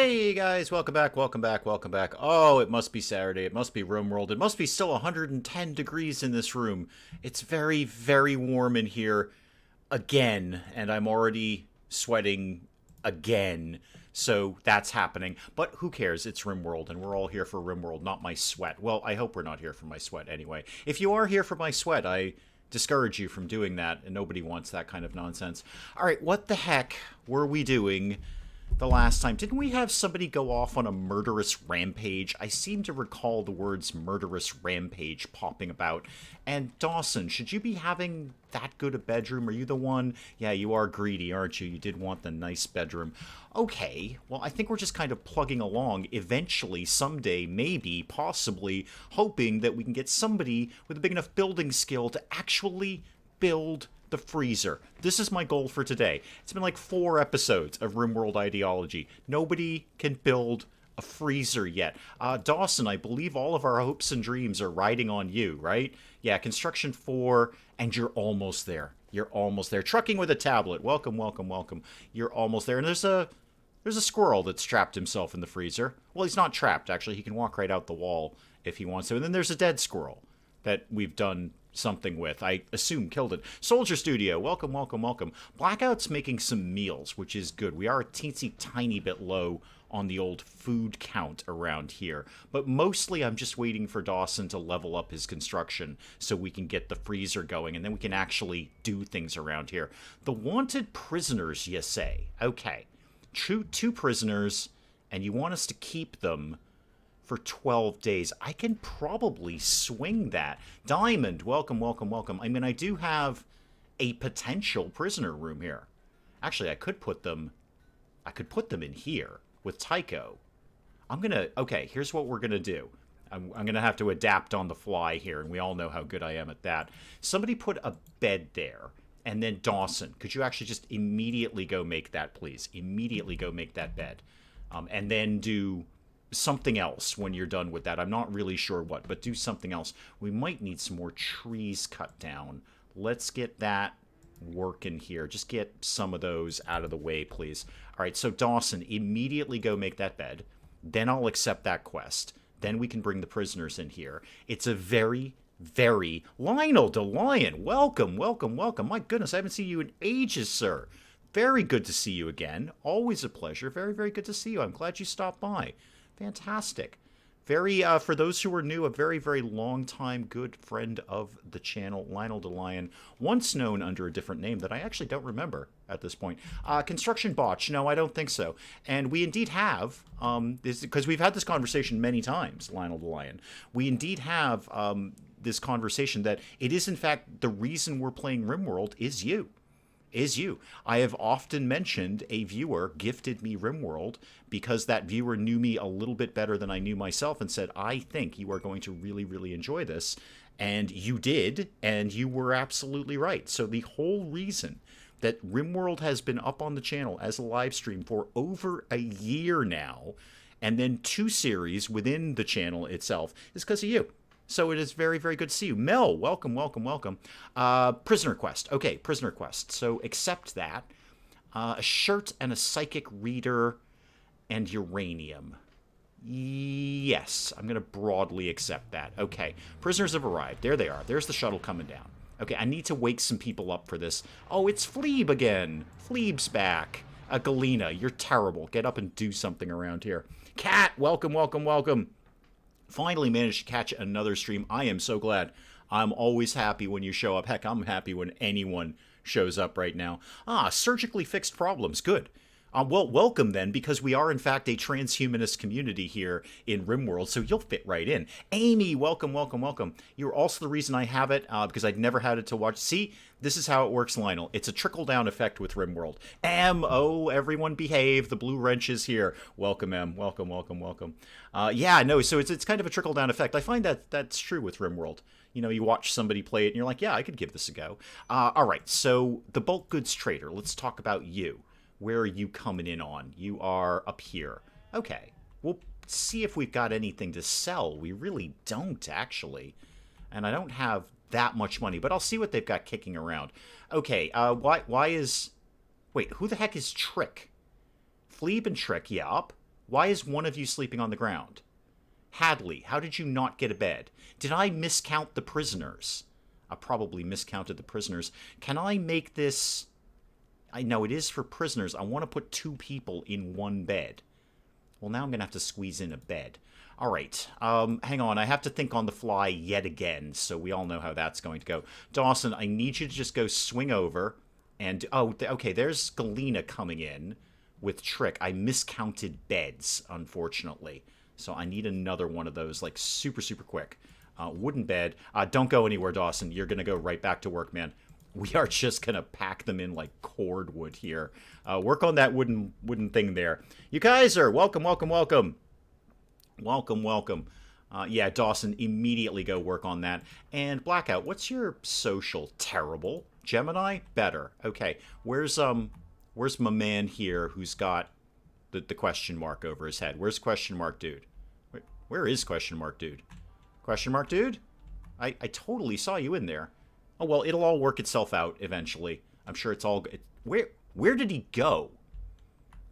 Hey guys, welcome back, welcome back, welcome back. Oh, it must be Saturday, it must be RimWorld, it must be still 110 degrees in this room. It's very, very warm in here again, and I'm already sweating again. So that's happening. But who cares? It's RimWorld, and we're all here for RimWorld, not my sweat. Well, I hope we're not here for my sweat anyway. If you are here for my sweat, I discourage you from doing that, and nobody wants that kind of nonsense. All right, what the heck were we doing the last time? Didn't we have somebody go off on a murderous rampage? I seem to recall the words murderous rampage popping about. And Dawson, should you be having that good a bedroom? Are you the one? Yeah, you are greedy, aren't you? You did want the nice bedroom. Okay, well, I think we're just kind of plugging along. Eventually, someday, maybe, possibly, hoping that we can get somebody with a big enough building skill to actually build the freezer. This is my goal for today. It's been like 4 episodes of RimWorld Ideology. Nobody can build a freezer yet. Dawson, I believe all of our hopes and dreams are riding on you, right? Yeah, construction 4, and you're almost there. You're almost there. Trucking with a tablet. Welcome, welcome, welcome. You're almost there. And there's a squirrel that's trapped himself in the freezer. Well, he's not trapped, actually. He can walk right out the wall if he wants to. And then there's a dead squirrel that we've done something with. I assume killed it. Soldier Studio, welcome, welcome, welcome. Blackout's making some meals, which is good. We are a teensy tiny bit low on the old food count around here. But mostly I'm just waiting for Dawson to level up his construction so we can get the freezer going, and then we can actually do things around here. The wanted prisoners, you say? Okay. Two prisoners, and you want us to keep them for 12 days. I can probably swing that. Diamond, welcome, welcome, welcome. I mean, I do have a potential prisoner room here. Actually, I could put them in here with Tycho. Okay, here's what we're gonna do. I'm gonna have to adapt on the fly here, and we all know how good I am at that. Somebody put a bed there, and then Dawson, could you actually just immediately go make that, please? Immediately go make that bed. And then do something else when you're done with that. I'm not really sure what, but do something else. We might need some more trees cut down. Let's get that working here. Just get some of those out of the way, please. All right, so Dawson, immediately go make that bed. Then I'll accept that quest. Then we can bring the prisoners in here. It's a very, very... Lionel DeLion, welcome, welcome, welcome. My goodness, I haven't seen you in ages, sir. Very good to see you again. Always a pleasure. Very, very good to see you. I'm glad you stopped by. Fantastic. Very, for those who are new, a very, very long-time good friend of the channel, Lionel DeLion, once known under a different name that I actually don't remember at this point. Construction botch. No, I don't think so. And we indeed have, because we've had this conversation many times, Lionel DeLion. We indeed have this conversation that it is, in fact, the reason we're playing RimWorld is you. I have often mentioned a viewer gifted me RimWorld because that viewer knew me a little bit better than I knew myself and said, I think you are going to really, really enjoy this. And you did, and you were absolutely right. So the whole reason that RimWorld has been up on the channel as a live stream for over a year now, and then 2 series within the channel itself, is because of you. So it is very, very good to see you. Mel, welcome, welcome, welcome. Prisoner quest. Okay, prisoner quest. So accept that. A shirt and a psychic reader and uranium. Yes, I'm going to broadly accept that. Okay, prisoners have arrived. There they are. There's the shuttle coming down. Okay, I need to wake some people up for this. Oh, it's Fleeb again. Fleeb's back. Galena, you're terrible. Get up and do something around here. Cat, welcome, welcome, welcome. Finally managed to catch another stream. I am so glad. I'm always happy when you show up. Heck, I'm happy when anyone shows up right now. Surgically fixed problems. Good. Well, welcome then, because we are in fact a transhumanist community here in RimWorld, so you'll fit right in. Amy, welcome, welcome, welcome. You're also the reason I have it, because I'd never had it to watch. See, this is how it works, Lionel. It's a trickle-down effect with RimWorld. Oh, everyone behave. The blue wrench is here. Welcome, Em. Welcome, welcome, welcome. Yeah, no, so it's kind of a trickle-down effect. I find that that's true with RimWorld. You know, you watch somebody play it, and you're like, yeah, I could give this a go. All right, so the bulk goods trader. Let's talk about you. Where are you coming in on? You are up here. Okay. We'll see if we've got anything to sell. We really don't, actually. And I don't have that much money, but I'll see what they've got kicking around. Okay, why is... Wait, who the heck is Trick? Fleeb and Trick, yeah, up. Why is one of you sleeping on the ground? Hadley, how did you not get a bed? Did I miscount the prisoners? I probably miscounted the prisoners. Can I make this... I know it is for prisoners. I want to put 2 people in 1 bed. Well, now I'm going to have to squeeze in a bed. All right. Hang on. I have to think on the fly yet again, so we all know how that's going to go. Dawson, I need you to just go swing over and... Oh, okay, there's Galena coming in with Trick. I miscounted beds, unfortunately. So I need another one of those, like, super, super quick. Wooden bed. Don't go anywhere, Dawson. You're going to go right back to work, man. We are just going to pack them in like cordwood here. Work on that wooden thing there. You guys are welcome, welcome, welcome. Welcome, welcome. Yeah, Dawson, immediately go work on that. And Blackout, what's your social? Terrible. Gemini? Better. Okay. Where's my man here who's got the question mark over his head? Where's question mark dude? Where is question mark dude? Question mark dude? I totally saw you in there. Oh, well, it'll all work itself out eventually. I'm sure it's all... Where did he go?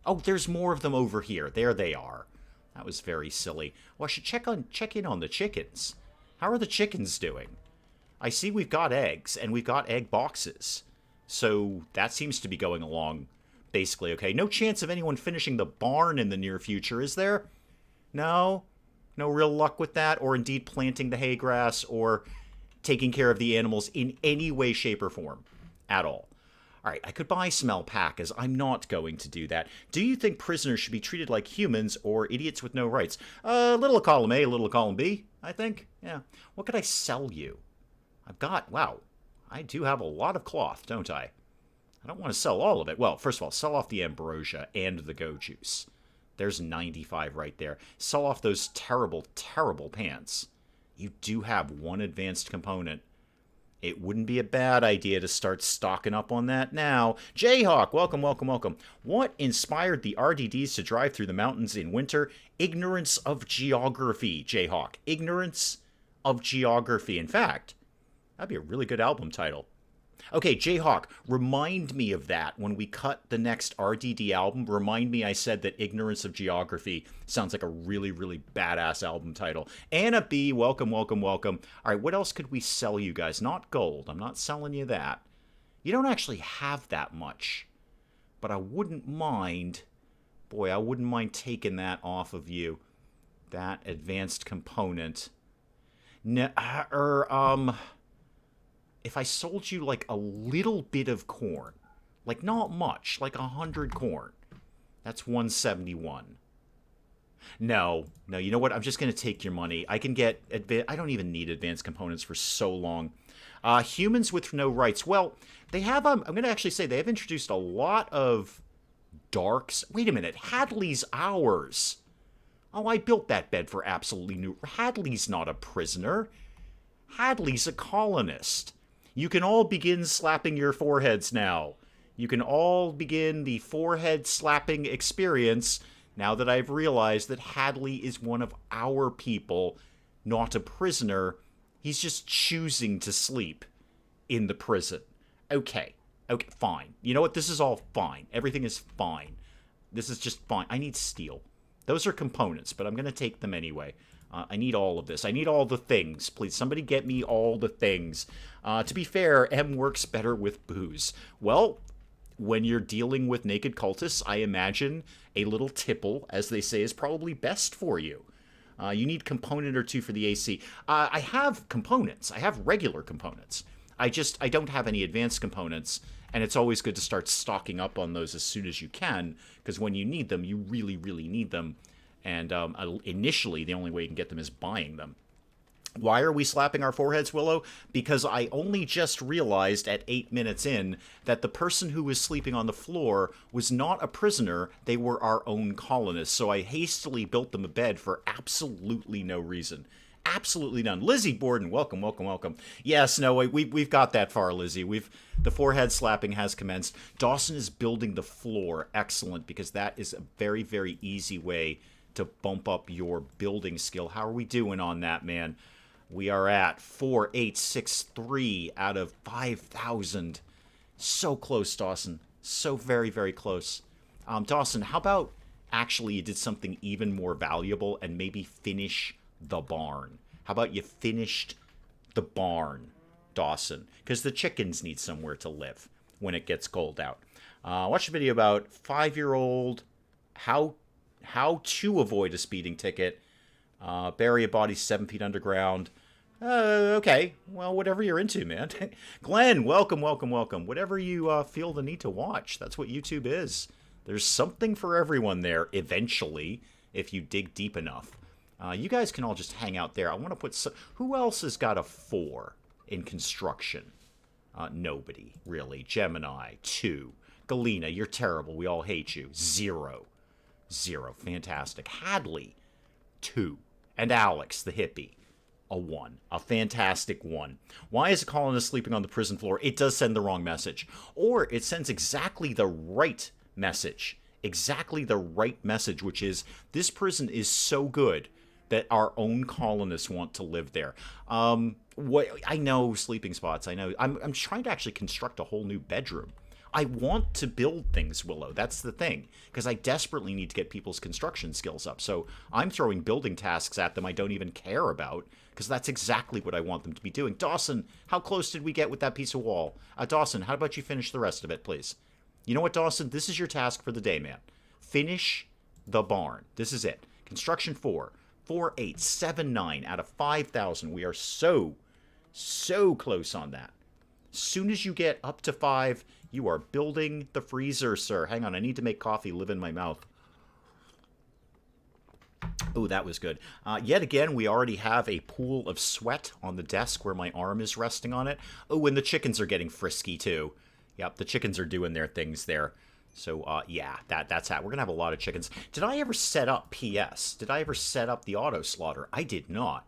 Oh, there's more of them over here. There they are. That was very silly. Well, I should check in on the chickens. How are the chickens doing? I see we've got eggs, and we've got egg boxes. So that seems to be going along basically okay. No chance of anyone finishing the barn in the near future, is there? No? No real luck with that? Or indeed planting the hay grass, or taking care of the animals in any way, shape, or form at all. All right, I could buy smell pack, as I'm not going to do that. Do you think prisoners should be treated like humans or idiots with no rights? Little column A, little column B, I think. Yeah. What could I sell you? I've got, wow, I do have a lot of cloth, don't I? I don't want to sell all of it. Well, first of all, sell off the ambrosia and the go juice. There's 95 right there. Sell off those terrible, terrible pants. You do have 1 advanced component. It wouldn't be a bad idea to start stocking up on that now. Jayhawk, welcome, welcome, welcome. What inspired the RDDs to drive through the mountains in winter? Ignorance of geography, Jayhawk. Ignorance of geography. In fact, that'd be a really good album title. Okay, Jayhawk, remind me of that when we cut the next RDD album. Remind me I said that Ignorance of Geography sounds like a really, really badass album title. Anna B, welcome, welcome, welcome. All right, what else could we sell you guys? Not gold. I'm not selling you that. You don't actually have that much. But I wouldn't mind... Boy, I wouldn't mind taking that off of you. That advanced component. If I sold you, like, a little bit of corn, like, not much, like 100 corn, that's 171. No, you know what? I'm just going to take your money. I can get... I don't even need advanced components for so long. Humans with no rights. Well, they have... I'm going to actually say they have introduced a lot of darks. Wait a minute. Hadley's ours. Oh, I built that bed for absolutely new... Hadley's not a prisoner. Hadley's a colonist. You can all begin slapping your foreheads now. You can all begin the forehead slapping experience now that I've realized that Hadley is one of our people, not a prisoner. He's just choosing to sleep in the prison. Okay, fine. You know what? This is all fine. Everything is fine. This is just fine. I need steel. Those are components, but I'm going to take them anyway. I need all of this. I need all the things. Please, somebody get me all the things. To be fair, M works better with booze. Well, when you're dealing with naked cultists, I imagine a little tipple, as they say, is probably best for you. You need component or 2 for the AC. I have components. I have regular components. I don't have any advanced components, and it's always good to start stocking up on those as soon as you can, because when you need them, you really, really need them. And initially, the only way you can get them is buying them. Why are we slapping our foreheads, Willow? Because I only just realized at 8 minutes in that the person who was sleeping on the floor was not a prisoner. They were our own colonists. So I hastily built them a bed for absolutely no reason. Absolutely none. Lizzie Borden, welcome, welcome, welcome. Yes, no, we've got that far, Lizzie. The forehead slapping has commenced. Dawson is building the floor. Excellent, because that is a very, very easy way to bump up your building skill. How are we doing on that, man? We are at 4863 out of 5,000. So close, Dawson. So very, very close. Dawson, how about actually you did something even more valuable and maybe finish the barn? How about you finished the barn, Dawson? Because the chickens need somewhere to live when it gets cold out. Watch a video about 5-year-old how to avoid a speeding ticket. Bury a body 7 feet underground. Okay. Well, whatever you're into, man. Glenn, welcome. Whatever you feel the need to watch. That's what YouTube is. There's something for everyone there, eventually, if you dig deep enough. You guys can all just hang out there. I want to put some... Who else has got a 4 in construction? Nobody, really. Gemini, 2. Galena, you're terrible. We all hate you. 0. Fantastic. Hadley, 2. And Alex, the hippie, a 1. A fantastic 1. Why is a colonist sleeping on the prison floor? It does send the wrong message. Or it sends exactly the right message. Exactly the right message, which is, this prison is so good that our own colonists want to live there. What I know, sleeping spots, I know. I'm trying to actually construct a whole new bedroom. I want to build things, Willow. That's the thing. Because I desperately need to get people's construction skills up. So I'm throwing building tasks at them I don't even care about. Because that's exactly what I want them to be doing. Dawson, how close did we get with that piece of wall? Dawson, how about you finish the rest of it, please? You know what, Dawson? This is your task for the day, man. Finish the barn. This is it. Construction 4. 4, 8, 7, 9 out of 5,000. We are so close on that. Soon as you get up to 5, you are building the freezer, sir. Hang on, I need to make coffee live in my mouth. Oh, that was good. Yet again, we already have a pool of sweat on the desk where my arm is resting on it. Oh, and the chickens are getting frisky, too. Yep, the chickens are doing their things there. So, yeah, that's how. We're going to have a lot of chickens. Did I ever set up PS? Did I ever set up the auto slaughter? I did not.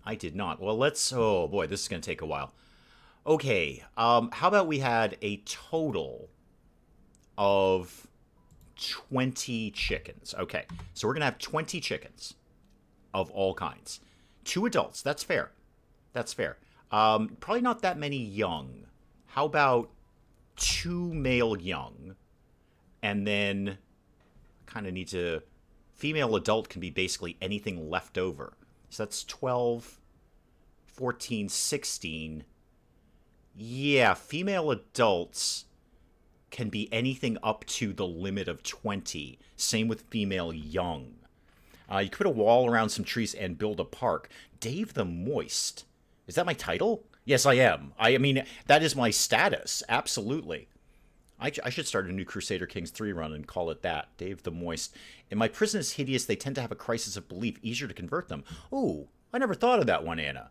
Well, let's... Oh, boy, this is going to take a while. Okay, how about we had a total of 20 chickens. Okay, so we're going to have 20 chickens of all kinds. 2 adults, that's fair. Probably not that many young. How about 2 male young? And then kind of need to... Female adult can be basically anything left over. So that's 12, 14, 16. Yeah, female adults can be anything up to the limit of 20. Same with female young. You could put a wall around some trees and build a park. Dave the Moist. Is that my title? Yes, I am. I mean, that is my status. Absolutely. I should start a new Crusader Kings 3 run and call it that. Dave the Moist. And my prison is hideous. They tend to have a crisis of belief. Easier to convert them. Ooh, I never thought of that one, Anna.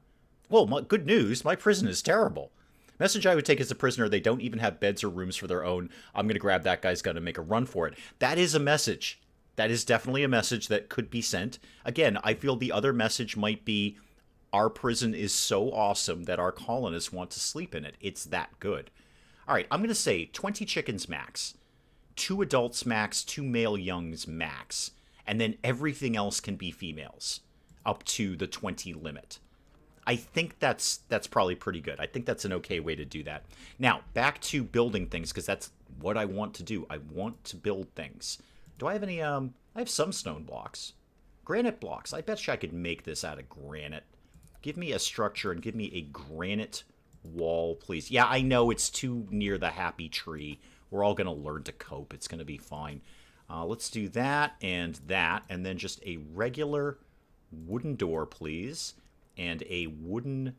Well, good news. My prison is terrible. Message I would take as a prisoner, they don't even have beds or rooms for their own. I'm going to grab that guy's gun and make a run for it. That is a message. That is definitely a message that could be sent. Again, I feel the other message might be, our prison is so awesome that our colonists want to sleep in it. It's that good. All right, I'm going to say 20 chickens max. 2 adults max, 2 male youngs max. And then everything else can be females up to the 20 limit. I think that's probably pretty good. I think that's an okay way to do that. Now, back to building things, because that's what I want to do. I want to build things. Do I have any, I have some stone blocks. Granite blocks. I bet you I could make this out of granite. Give me a structure and give me a granite wall, please. Yeah, I know it's too near the happy tree. We're all going to learn to cope. It's going to be fine. Let's do that, and then just a regular wooden door, please. And a wooden...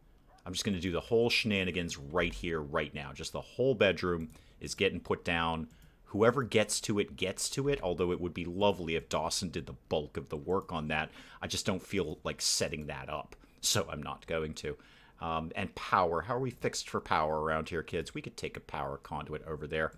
I'm just going to do the whole shenanigans right here, right now. Just the whole bedroom is getting put down. Whoever gets to it, although it would be lovely if Dawson did the bulk of the work on that. I just don't feel like setting that up, so I'm not going to. And power. How are we fixed for power around here, kids? We could take a power conduit over there.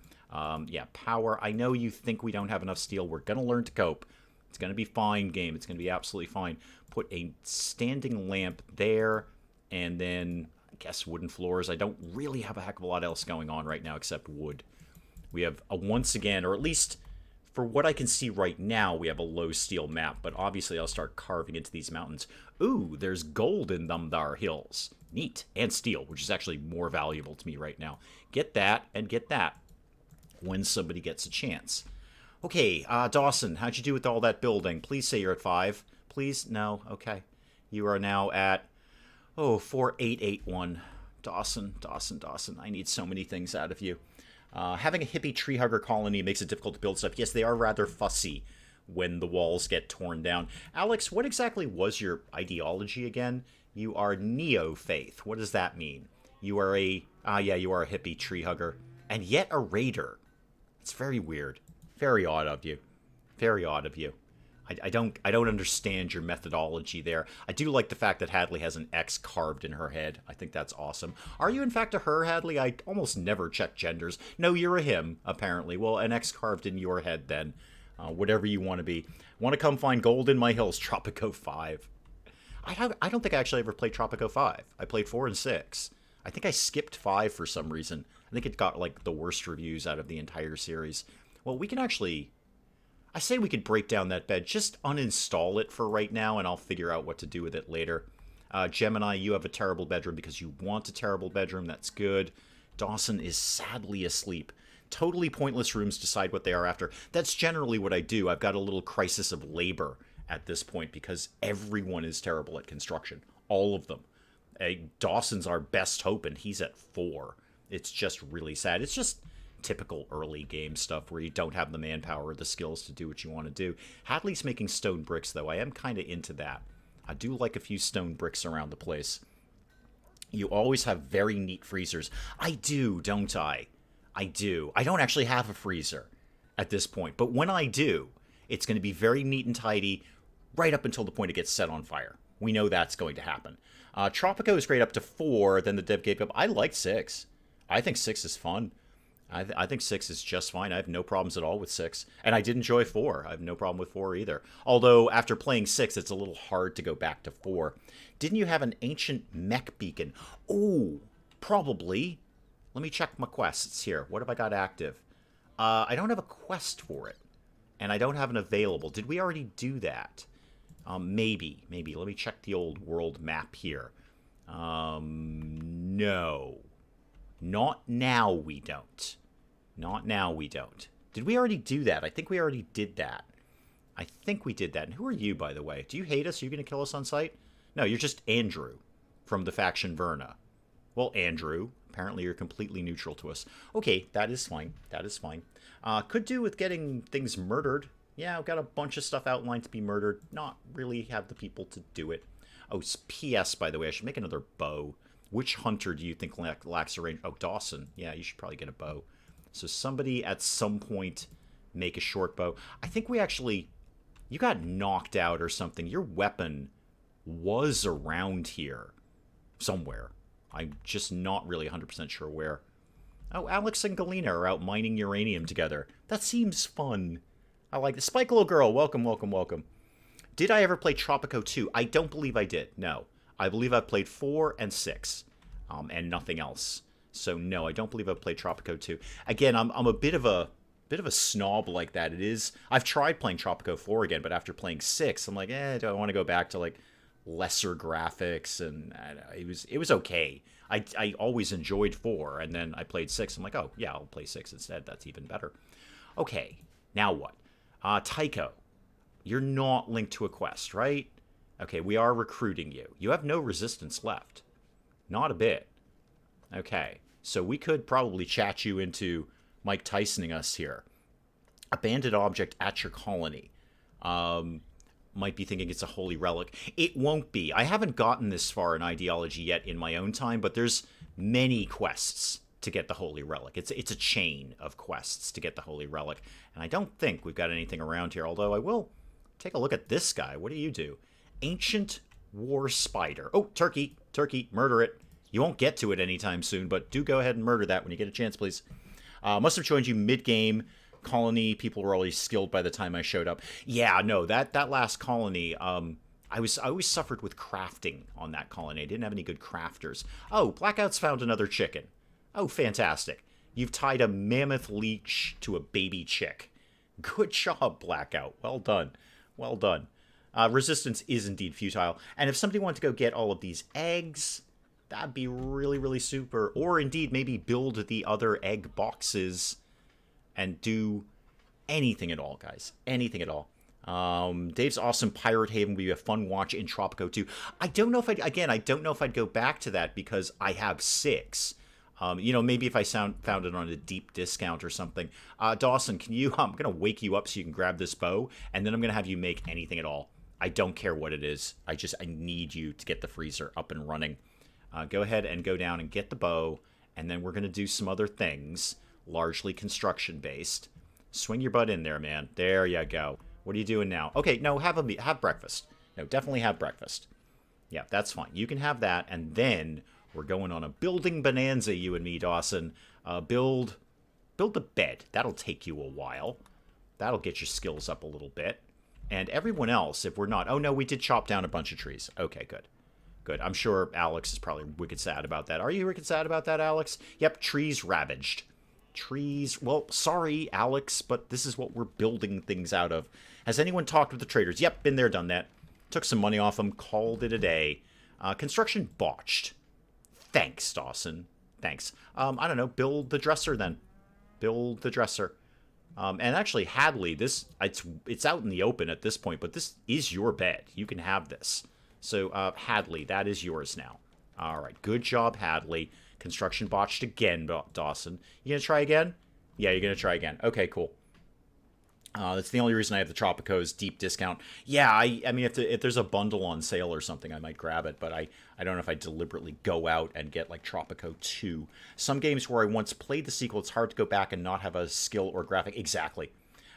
Yeah, power. I know you think we don't have enough steel. We're going to learn to cope. It's going to be fine, game. It's going to be absolutely fine. Put a standing lamp there, and then, I guess, wooden floors. I don't really have a heck of a lot else going on right now except wood. We have, once again, or at least for what I can see right now, we have a low steel map, but obviously I'll start carving into these mountains. Ooh, there's gold in them thar hills. Neat. And steel, which is actually more valuable to me right now. Get that, and get that when somebody gets a chance. Okay, Dawson, how'd you do with all that building? Please say you're at 5. Please? No? Okay. You are now at, 4881. Dawson, Dawson, Dawson. I need so many things out of you. Having a hippie tree hugger colony makes it difficult to build stuff. Yes, they are rather fussy when the walls get torn down. Alex, what exactly was your ideology again? You are neo-faith. What does that mean? You are a... yeah, you are a hippie tree hugger. And yet a raider. It's very weird. Very odd of you. Very odd of you. I don't understand your methodology there. I do like the fact that Hadley has an X carved in her head. I think that's awesome. Are you in fact a her, Hadley? I almost never check genders. No, you're a him, apparently. Well, an X carved in your head then. Whatever you want to be. Want to come find gold in my hills? Tropico 5. I don't think I actually ever played Tropico 5. I played 4 and 6. I think I skipped 5 for some reason. I think it got like the worst reviews out of the entire series. Well, we can actually... I say we could break down that bed. Just uninstall it for right now, and I'll figure out what to do with it later. Gemini, you have a terrible bedroom because you want a terrible bedroom. That's good. Dawson is sadly asleep. Totally pointless rooms, decide what they are after. That's generally what I do. I've got a little crisis of labor at this point because everyone is terrible at construction. All of them. Dawson's our best hope, and he's at 4. It's just really sad. It's just... typical early game stuff where you don't have the manpower or the skills to do what you want to do. Hadley's making stone bricks, though. I am kind of into that. I do like a few stone bricks around the place. You always have very neat freezers. I do, don't I? I do. I don't actually have a freezer at this point, but when I do, it's going to be very neat and tidy right up until the point it gets set on fire. We know that's going to happen. Tropico is great up to 4, then the dev gave up. I like 6. I think 6 is fun. I think 6 is just fine. I have no problems at all with 6. And I did enjoy 4. I have no problem with 4 either. Although, after playing 6, it's a little hard to go back to 4. Didn't you have an ancient mech beacon? Oh, probably. Let me check my quests here. What have I got active? I don't have a quest for it. And I don't have an available. Did we already do that? Maybe. Let me check the old world map here. No. Not now we don't. Not now we don't. Did we already do that? I think we already did that. I think we did that. And who are you, by the way? Do you hate us? Are you going to kill us on sight? No, you're just Andrew from the faction Verna. Well, Andrew, apparently you're completely neutral to us. Okay, that is fine. That is fine. Could do with getting things murdered. Yeah, I've got a bunch of stuff outlined to be murdered. Not really have the people to do it. Oh, P.S., by the way, I should make another bow. Which hunter do you think lacks a range? Oh, Dawson. Yeah, you should probably get a bow. So somebody at some point make a short bow. I think we actually... You got knocked out or something. Your weapon was around here somewhere. I'm just not really 100% sure where. Oh, Alex and Galena are out mining uranium together. That seems fun. I like the Spike Little Girl. Welcome, welcome, welcome. Did I ever play Tropico 2? I don't believe I did. No. I believe I've played 4 and 6. And nothing else. So no, I don't believe I've played Tropico 2. Again, I'm a bit of a snob like that. It is. I've tried playing Tropico 4 again, but after playing 6, I'm like, do I want to go back to like lesser graphics? And it was okay. I always enjoyed 4, and then I played 6. I'm like, oh yeah, I'll play 6 instead. That's even better. Okay, now what? Tycho, you're not linked to a quest, right? Okay, we are recruiting you. You have no resistance left. Not a bit. Okay, so we could probably chat you into Mike Tysoning us here. Abandoned object at your colony. Might be thinking it's a holy relic. It won't be. I haven't gotten this far in Ideology yet in my own time, but there's many quests to get the holy relic. It's a chain of quests to get the holy relic. And I don't think we've got anything around here, although I will take a look at this guy. What do you do? Ancient War Spider. Oh, turkey, murder it. You won't get to it anytime soon, but do go ahead and murder that when you get a chance, please. Must have joined you mid-game. Colony, people were already skilled by the time I showed up. Yeah, no, that last colony, I always suffered with crafting on that colony. I didn't have any good crafters. Oh, Blackout's found another chicken. Oh, fantastic. You've tied a mammoth leech to a baby chick. Good job, Blackout. Well done. Well done. Resistance is indeed futile. And if somebody wanted to go get all of these eggs, that'd be really, really super. Or indeed, maybe build the other egg boxes and do anything at all, guys. Anything at all. Dave's awesome Pirate Haven would be a fun watch in Tropico 2. I don't know if I don't know if I'd go back to that because I have 6. Maybe if I found it on a deep discount or something. Dawson, can you, I'm going to wake you up so you can grab this bow, and then I'm going to have you make anything at all. I don't care what it is. I need you to get the freezer up and running. Go ahead and go down and get the bow, and then we're going to do some other things, largely construction-based. Swing your butt in there, man. There you go. What are you doing now? Okay, no, have breakfast. No, definitely have breakfast. Yeah, that's fine. You can have that, and then we're going on a building bonanza, you and me, Dawson. Build a bed. That'll take you a while. That'll get your skills up a little bit. And everyone else, if we're not... Oh, no, we did chop down a bunch of trees. Okay, good. Good. I'm sure Alex is probably wicked sad about that. Are you wicked sad about that, Alex? Yep, trees ravaged. Trees... Well, sorry, Alex, but this is what we're building things out of. Has anyone talked with the traders? Yep, been there, done that. Took some money off them, called it a day. Construction botched. Thanks, Dawson. Thanks. I don't know, build the dresser then. Build the dresser. And actually, Hadley, it's out in the open at this point, but this is your bed. You can have this. So, Hadley, that is yours now. All right, good job, Hadley. Construction botched again, Dawson. You gonna try again? Yeah, you're gonna try again. Okay, cool. That's the only reason I have the Tropico's deep discount. Yeah, I mean, if there's a bundle on sale or something, I might grab it, but I don't know if I deliberately go out and get, like, Tropico 2. Some games where I once played the sequel, it's hard to go back and not have a skill or graphic. Exactly.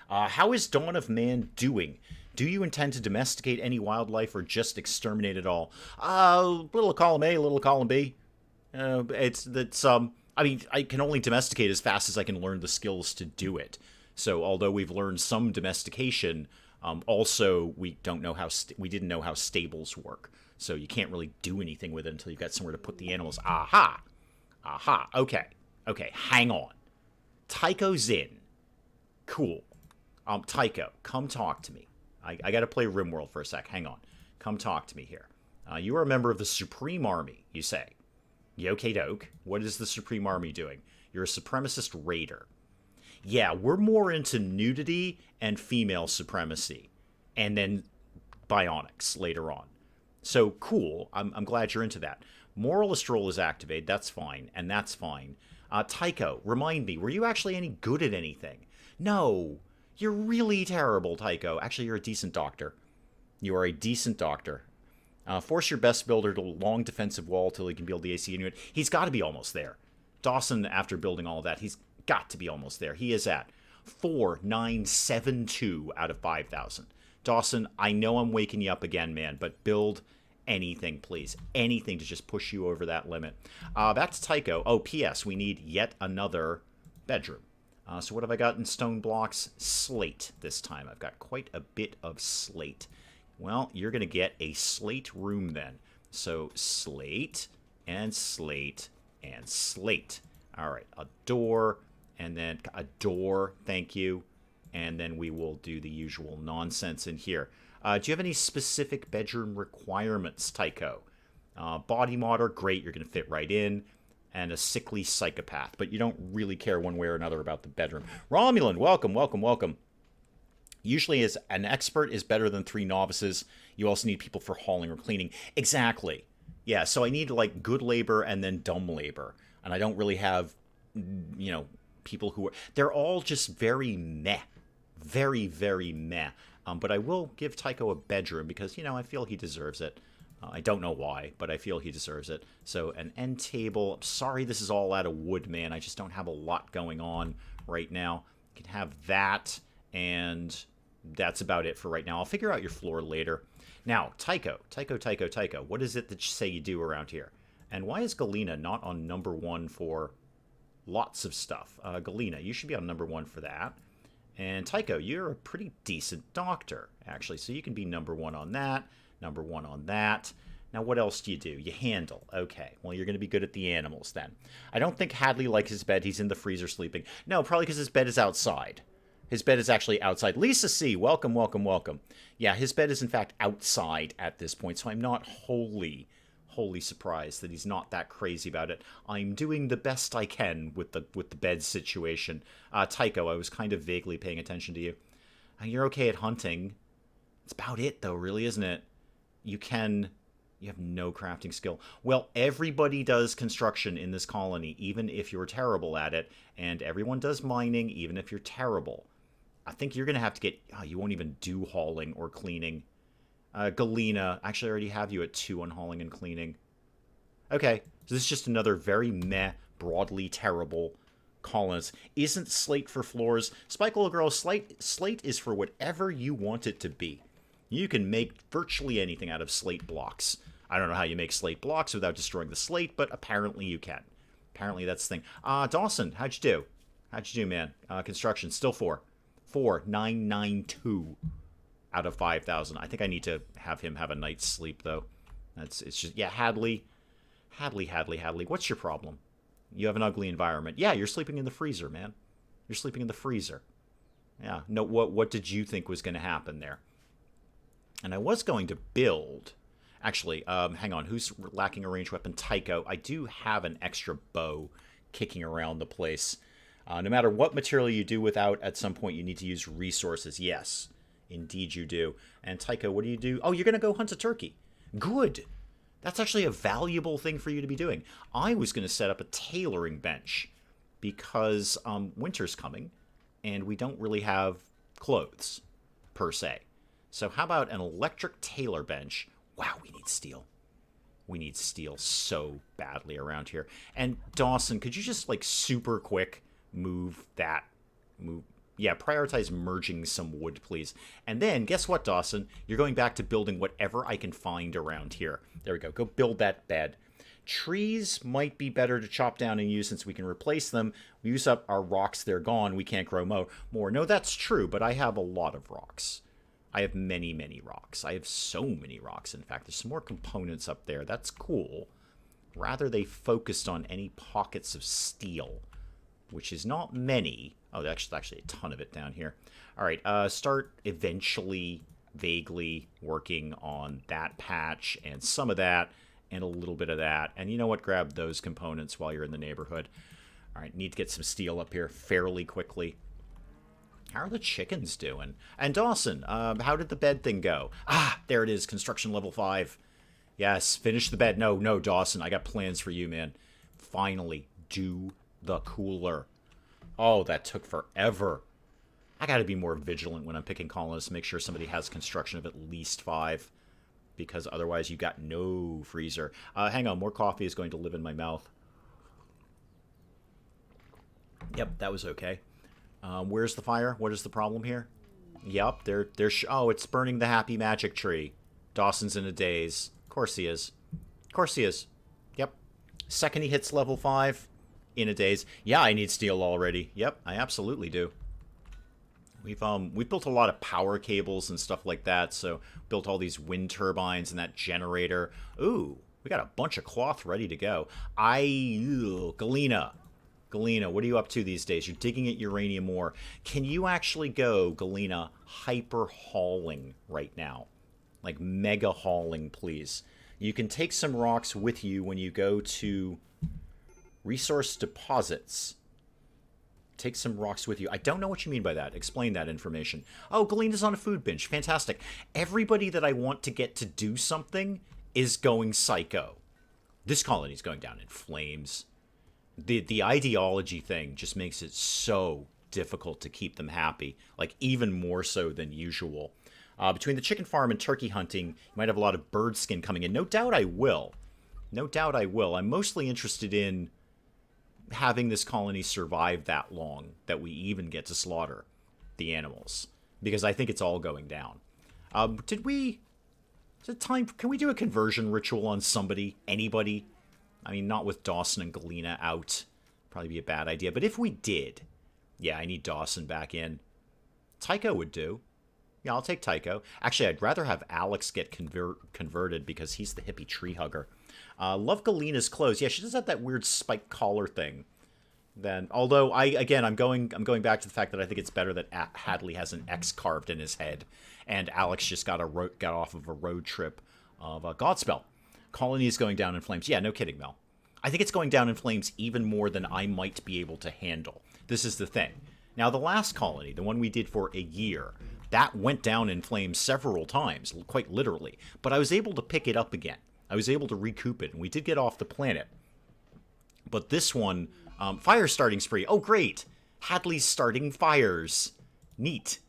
How is Dawn of Man doing? Do you intend to domesticate any wildlife or just exterminate it all? Little column A, little column B. I mean, I can only domesticate as fast as I can learn the skills to do it. So, although we've learned some domestication, also we didn't know how stables work. So you can't really do anything with it until you've got somewhere to put the animals. Aha! Aha. Okay. Okay, hang on. Tycho's in. Cool. Tycho, come talk to me. I got to play RimWorld for a sec. Hang on. Come talk to me here. You are a member of the Supreme Army, you say. Yoke doke. What is the Supreme Army doing? You're a supremacist raider. Yeah, we're more into nudity and female supremacy. And then bionics later on. So, cool. I'm glad you're into that. Moralist role is activated. That's fine. And that's fine. Tycho, remind me, were you actually any good at anything? No. You're really terrible, Tycho. Actually, you're a decent doctor. You are a decent doctor. Force your best builder to a long defensive wall till he can build the AC unit. He's got to be almost there. Dawson, after building all of that, he's got to be almost there. He is at 4972 out of 5,000. Dawson, I know I'm waking you up again, man, but build anything, please. Anything to just push you over that limit. Back to Tycho. Oh, P.S. We need yet another bedroom. So what have I got in stone blocks? Slate this time. I've got quite a bit of slate. Well, you're going to get a slate room then. So slate and slate and slate. All right, a door and then a door. Thank you. And then we will do the usual nonsense in here. Do you have any specific bedroom requirements, Tycho? Body modder, great. You're going to fit right in. And a sickly psychopath. But you don't really care one way or another about the bedroom. Romulan, welcome, welcome, welcome. Usually as an expert is better than 3 novices. You also need people for hauling or cleaning. Exactly. Yeah, so I need like good labor and then dumb labor. And I don't really have, you know, people who are... They're all just very meh. Very, very meh. But I will give Tycho a bedroom because, you know, I feel he deserves it. I don't know why, but I feel he deserves it. So an end table. Sorry this is all out of wood, man. I just don't have a lot going on right now. You can have that, and that's about it for right now. I'll figure out your floor later. Now, Tycho. What is it that you say you do around here? And why is Galena not on number 1 for lots of stuff? Galena, you should be on number 1 for that. And Tycho, you're a pretty decent doctor, actually. So you can be number 1 on that. Number 1 on that. Now, what else do? You handle. Okay. Well, you're going to be good at the animals then. I don't think Hadley likes his bed. He's in the freezer sleeping. No, probably because his bed is outside. His bed is actually outside. Lisa C., welcome, welcome, welcome. Yeah, his bed is in fact outside at this point, so I'm not wholly wholly surprised that he's not that crazy about it. I'm doing the best I can with the bed situation. Tycho, I was kind of vaguely paying attention to you. You're okay at hunting. It's about it, though, really, isn't it? You have no crafting skill. Well, everybody does construction in this colony, even if you're terrible at it. And everyone does mining, even if you're terrible. I think you're going to have to get... you won't even do hauling or cleaning. Galena, actually I already have you at 2 on hauling and cleaning. Okay, so this is just another very meh, broadly terrible colonist. Isn't slate for floors? Spike Little Girl, slate is for whatever you want it to be. You can make virtually anything out of slate blocks. I don't know how you make slate blocks without destroying the slate, but apparently you can. Apparently that's the thing. Dawson, how'd you do? How'd you do, man? Construction, still 4. 4,992 out of 5,000. I think I need to have him have a night's sleep, though. It's just, yeah, Hadley. What's your problem? You have an ugly environment. Yeah, you're sleeping in the freezer, man. You're sleeping in the freezer. Yeah, no, what did you think was going to happen there? And I was going to build... Actually, hang on. Who's lacking a ranged weapon? Tycho. I do have an extra bow kicking around the place. No matter what material you do without, at some point you need to use resources. Yes, indeed you do. And Tycho, what do you do? Oh, you're going to go hunt a turkey. Good. That's actually a valuable thing for you to be doing. I was going to set up a tailoring bench because winter's coming and we don't really have clothes, per se. So how about an electric tailor bench? Wow, we need steel. We need steel so badly around here. And Dawson, could you just, like, super quick move that? Yeah, prioritize merging some wood, please. And then, guess what, Dawson? You're going back to building whatever I can find around here. There we go. Go build that bed. Trees might be better to chop down and use since we can replace them. We use up our rocks, they're gone. We can't grow more. No, that's true, but I have a lot of rocks. I have many, many rocks. I have so many rocks, in fact. There's some more components up there. That's cool. Rather, they focused on any pockets of steel, which is not many. Oh, there's actually a ton of it down here. All right, start eventually vaguely working on that patch and some of that and a little bit of that. And you know what? Grab those components while you're in the neighborhood. All right, need to get some steel up here fairly quickly. How are the chickens doing? And Dawson, how did the bed thing go? Ah, there it is, construction level 5. Yes, finish the bed. No, Dawson, I got plans for you, man. Finally, do the cooler. Oh, that took forever. I gotta be more vigilant when I'm picking colonists, make sure somebody has construction of at least 5. Because otherwise you got no freezer. Hang on, more coffee is going to live in my mouth. Yep, that was okay. Where's the fire? What is the problem here? Yep, oh, it's burning the happy magic tree. Dawson's in a daze. Of course he is. Of course he is. Yep. Second he hits level 5, in a daze. Yeah, I need steel already. Yep, I absolutely do. We've built a lot of power cables and stuff like that, so built all these wind turbines and that generator. Ooh, we got a bunch of cloth ready to go. Galena, what are you up to these days? You're digging at uranium ore. Can you actually go, Galena, hyper hauling right now? Like mega hauling, please. You can take some rocks with you when you go to resource deposits. Take some rocks with you. I don't know what you mean by that. Explain that information. Oh, Galena's on a food bench. Fantastic. Everybody that I want to get to do something is going psycho. This colony's going down in flames. The ideology thing just makes it so difficult to keep them happy. Like, even more so than usual. Between the chicken farm and turkey hunting, you might have a lot of bird skin coming in. No doubt I will. No doubt I will. I'm mostly interested in having this colony survive that long that we even get to slaughter the animals, because I think it's all going down. Is it time? Can we do a conversion ritual on somebody? Anybody? I mean, not with Dawson and Galena out. Probably be a bad idea. But if we did, yeah, I need Dawson back in. Tycho would do. Yeah, I'll take Tycho. Actually, I'd rather have Alex get converted because he's the hippie tree hugger. Love Galena's clothes. Yeah, she does have that weird spike collar thing. Then, although I'm going back to the fact that I think it's better that Hadley has an X carved in his head, and Alex just got off of a road trip of Godspell. Colony is going down in flames. Yeah, no kidding, Mel. I think it's going down in flames even more than I might be able to handle. This is the thing. Now, the last colony, the one we did for a year, that went down in flames several times, quite literally. But I was able to pick it up again. I was able to recoup it, and we did get off the planet. But this one, fire starting spree. Oh, great. Hadley's starting fires. Neat.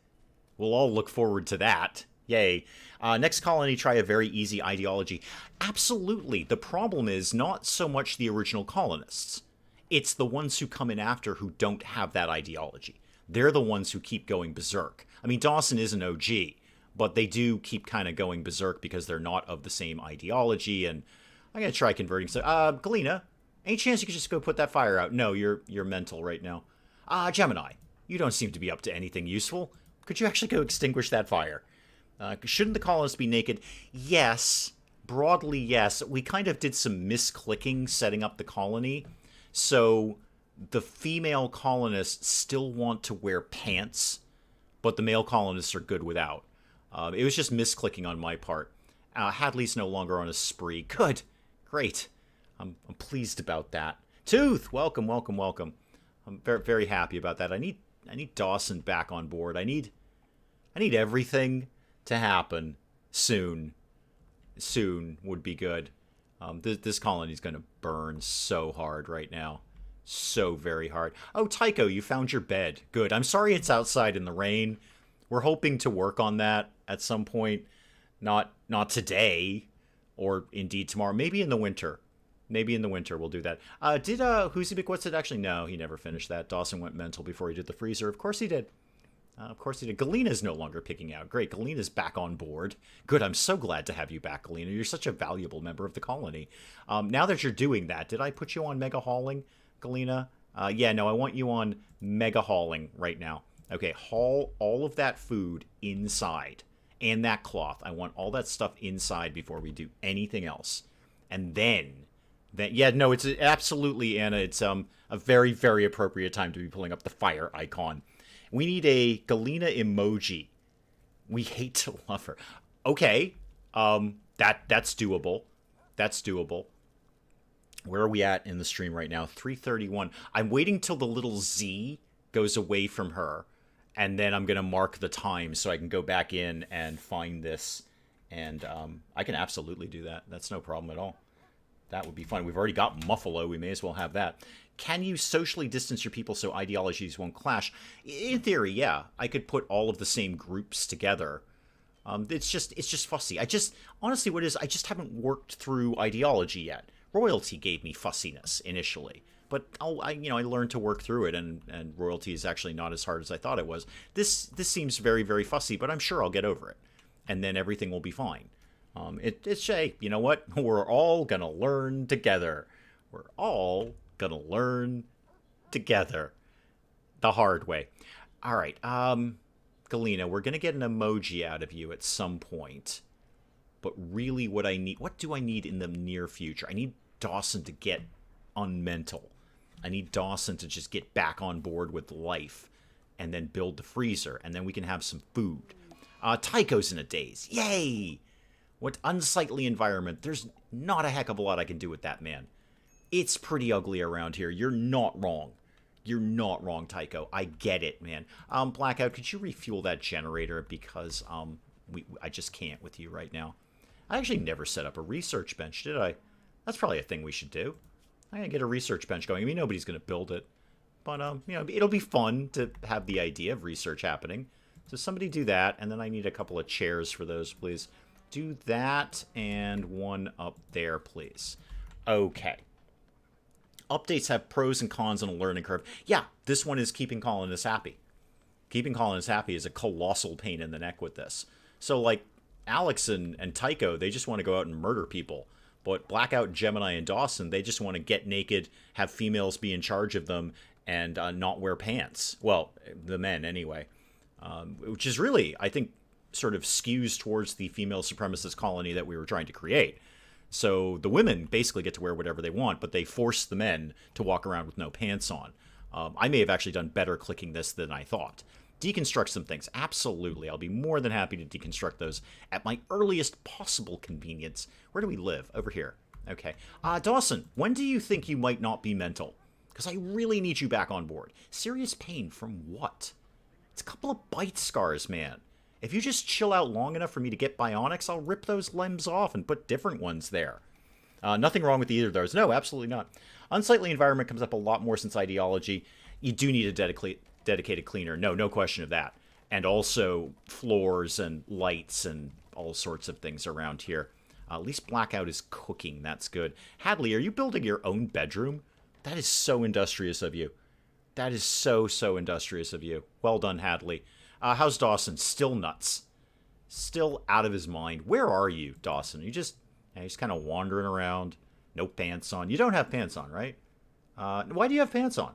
We'll all look forward to that. Yay. Next colony, try a very easy ideology. Absolutely. The problem is not so much the original colonists. It's the ones who come in after who don't have that ideology. They're the ones who keep going berserk. I mean, Dawson is an OG, but they do keep kind of going berserk because they're not of the same ideology, and I'm going to try converting. So, Galena, any chance you could just go put that fire out? No, you're mental right now. Gemini, you don't seem to be up to anything useful. Could you actually go extinguish that fire? Shouldn't the colonists be naked? Yes. Broadly, yes. We kind of did some misclicking setting up the colony. So the female colonists still want to wear pants, but the male colonists are good without. It was just misclicking on my part. Hadley's no longer on a spree. Good. Great. I'm pleased about that. Tooth! Welcome, welcome, welcome. I'm very, very happy about that. I need Dawson back on board. I need everything to happen soon. Soon would be good. This colony's going to burn so hard right now. So very hard. Oh, Tycho, you found your bed. Good. I'm sorry it's outside in the rain. We're hoping to work on that at some point. Not today, or indeed tomorrow. Maybe in the winter. Maybe in the winter we'll do that. Did Husibik actually? No, he never finished that. Dawson went mental before he did the freezer. Of course he did. Of course he did. Galena's no longer picking out. Great, Galena's back on board. Good, I'm so glad to have you back, Galena. You're such a valuable member of the colony. Now that you're doing that, did I put you on mega hauling, Galena? Yeah, no, I want you on mega hauling right now. Okay, haul all of that food inside. And that cloth. I want all that stuff inside before we do anything else. And then yeah, no, it's absolutely, Anna, it's a very, very appropriate time to be pulling up the fire icon. We need a Galena emoji. We hate to love her. Okay, that's doable. That's doable. Where are we at in the stream right now? 3:31. I'm waiting till the little Z goes away from her, and then I'm going to mark the time so I can go back in and find this. And I can absolutely do that. That's no problem at all. That would be fun. We've already got Muffalo. We may as well have that. Can you socially distance your people so ideologies won't clash? In theory, yeah. I could put all of the same groups together. It's just fussy. Honestly, what it is, I just haven't worked through ideology yet. Royalty gave me fussiness initially, but I learned to work through it, and royalty is actually not as hard as I thought it was. This seems very, very fussy, but I'm sure I'll get over it, and then everything will be fine. It's hey, you know what? We're all gonna learn together. We're all gonna learn together the hard way. All right, Galena, we're gonna get an emoji out of you at some point. But really, what do I need in the near future? I need Dawson to get unmental. I need Dawson to just get back on board with life, and then build the freezer, and then we can have some food. Tycho's in a daze. Yay! What unsightly environment. There's not a heck of a lot I can do with that, man. It's pretty ugly around here. You're not wrong. You're not wrong, Tycho. I get it, man. Blackout, could you refuel that generator? Because I just can't with you right now. I actually never set up a research bench, did I? That's probably a thing we should do. I'm going to get a research bench going. I mean, nobody's going to build it. But, it'll be fun to have the idea of research happening. So somebody do that, and then I need a couple of chairs for those, please. Do that, and one up there, please. Okay. Updates have pros and cons on a learning curve. Yeah, this one is keeping colonists happy. Keeping colonists happy is a colossal pain in the neck with this. So, like, Alex and Tycho, they just want to go out and murder people. But Blackout, Gemini, and Dawson, they just want to get naked, have females be in charge of them, and not wear pants. Well, the men, anyway. Which is really, I think, sort of skews towards the female supremacist colony that we were trying to create. So the women basically get to wear whatever they want, but they force the men to walk around with no pants on. I may have actually done better clicking this than I thought. Deconstruct some things. Absolutely. I'll be more than happy to deconstruct those at my earliest possible convenience. Where do we live? Over here. Okay. Dawson, when do you think you might not be mental? Because I really need you back on board. Serious pain from what? It's a couple of bite scars, man. If you just chill out long enough for me to get bionics, I'll rip those limbs off and put different ones there. Nothing wrong with either of those. No, absolutely not. Unsightly environment comes up a lot more since Ideology. You do need a dedicated cleaner. No question of that. And also floors and lights and all sorts of things around here. At least Blackout is cooking. That's good. Hadley, are you building your own bedroom? That is so industrious of you. That is so industrious of you. Well done, Hadley. How's Dawson? Still nuts. Still out of his mind. Where are you, Dawson? You're just kind of wandering around. No pants on. You don't have pants on, right? Why do you have pants on?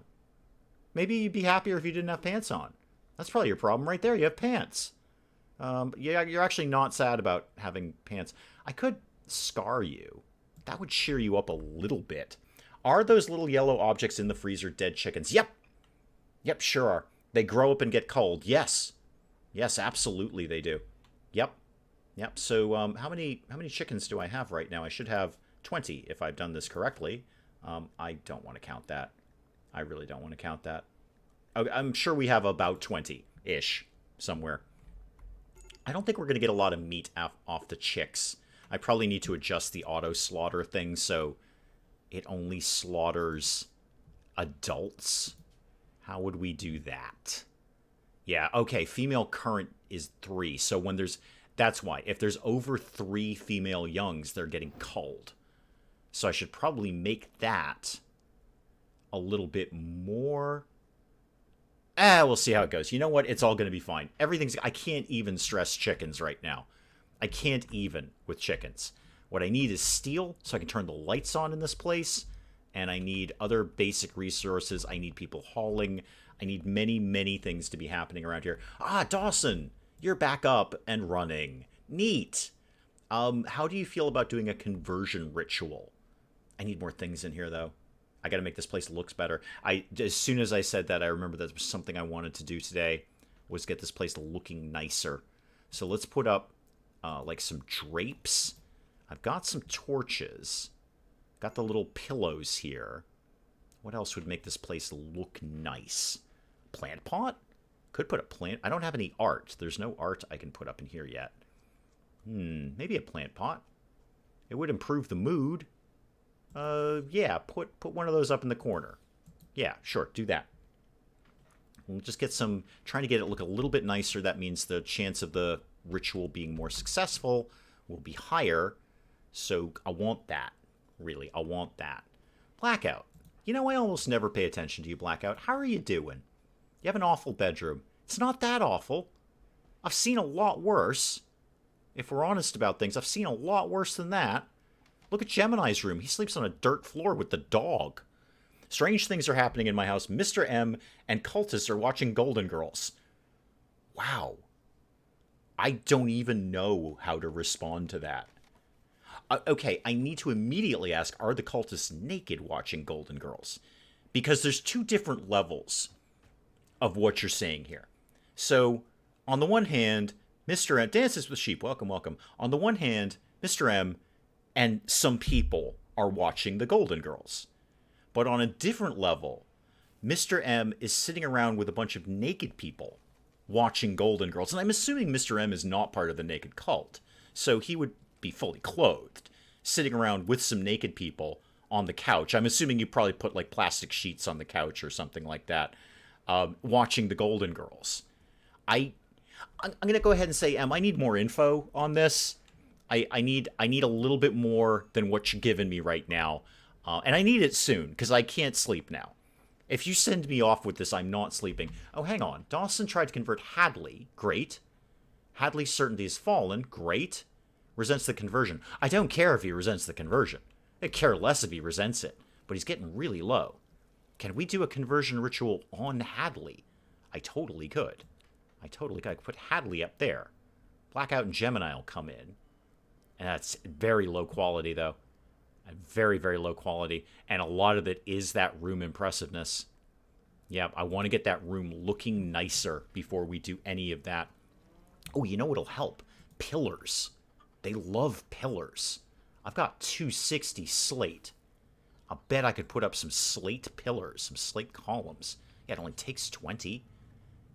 Maybe you'd be happier if you didn't have pants on. That's probably your problem right there. You have pants. Yeah, you're actually not sad about having pants. I could scar you. That would cheer you up a little bit. Are those little yellow objects in the freezer dead chickens? Yep. Yep, sure are. They grow up and get cold. Yes. Yes, absolutely they do. Yep. Yep. So how many chickens do I have right now? I should have 20 if I've done this correctly. I don't want to count that. I really don't want to count that. I'm sure we have about 20-ish somewhere. I don't think we're going to get a lot of meat off the chicks. I probably need to adjust the auto slaughter thing so it only slaughters adults. How would we do that? Yeah, okay, female current is 3. So when that's why. If there's over 3 female youngs, they're getting culled. So I should probably make that a little bit more. We'll see how it goes. You know what? It's all going to be fine. I can't even stress chickens right now. I can't even with chickens. What I need is steel so I can turn the lights on in this place. And I need other basic resources. I need people hauling. I need many things to be happening around here. Dawson, you're back up and running. Neat. How do you feel about doing a conversion ritual? I need more things in here, though. I got to make this place look better. As soon as I said that, I remember that was something I wanted to do today, was get this place looking nicer. So let's put up like some drapes. I've got some torches. Got the little pillows here. What else would make this place look nice? Plant pot? Could put a plant. I don't have any art. There's no art I can put up in here yet. Maybe a plant pot. It would improve the mood. Yeah, put one of those up in the corner. Yeah, sure, do that. We'll just get trying to get it look a little bit nicer. That means the chance of the ritual being more successful will be higher. So I want that. Really, I want that. Blackout. You know, I almost never pay attention to you, Blackout. How are you doing? You have an awful bedroom. It's not that awful. I've seen a lot worse. If we're honest about things, I've seen a lot worse than that. Look at Gemini's room. He sleeps on a dirt floor with the dog. Strange things are happening in my house. Mr. M and cultists are watching Golden Girls. Wow. I don't even know how to respond to that. Okay, I need to immediately ask, are the cultists naked watching Golden Girls? Because there's 2 different levels of what you're saying here. So, on the one hand, Mr. M dances with sheep. Welcome, welcome. On the one hand, Mr. M and some people are watching the Golden Girls. But on a different level, Mr. M is sitting around with a bunch of naked people watching Golden Girls. And I'm assuming Mr. M is not part of the naked cult. So he would be fully clothed, sitting around with some naked people on the couch. I'm assuming you probably put like plastic sheets on the couch or something like that, watching the Golden Girls. I'm going to go ahead and say, I need more info on this. I need a little bit more than what you're giving me right now. And I need it soon, because I can't sleep now. If you send me off with this, I'm not sleeping. Oh, hang on. Dawson tried to convert Hadley. Great. Hadley's certainty has fallen. Great. Resents the conversion. I don't care if he resents the conversion. I care less if he resents it. But he's getting really low. Can we do a conversion ritual on Hadley? I totally could. I could put Hadley up there. Blackout and Gemini will come in. And that's very low quality, though. Very low quality. And a lot of it is that room impressiveness. Yep, I want to get that room looking nicer before we do any of that. Oh, you know what'll help? Pillars. They love pillars. I've got 260 slate. I bet I could put up some slate pillars, some slate columns. Yeah, it only takes 20.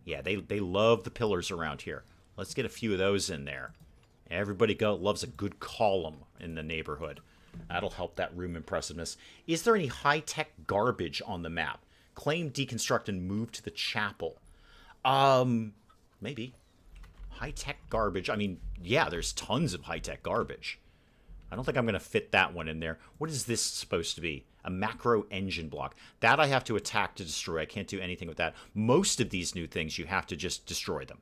Yeah, they love the pillars around here. Let's get a few of those in there. Everybody loves a good column in the neighborhood. That'll help that room impressiveness. Is there any high-tech garbage on the map? Claim, deconstruct, and move to the chapel. Maybe. High-tech garbage. I mean, yeah, there's tons of high-tech garbage. I don't think I'm going to fit that one in there. What is this supposed to be? A macro engine block. That I have to attack to destroy. I can't do anything with that. Most of these new things, you have to just destroy them.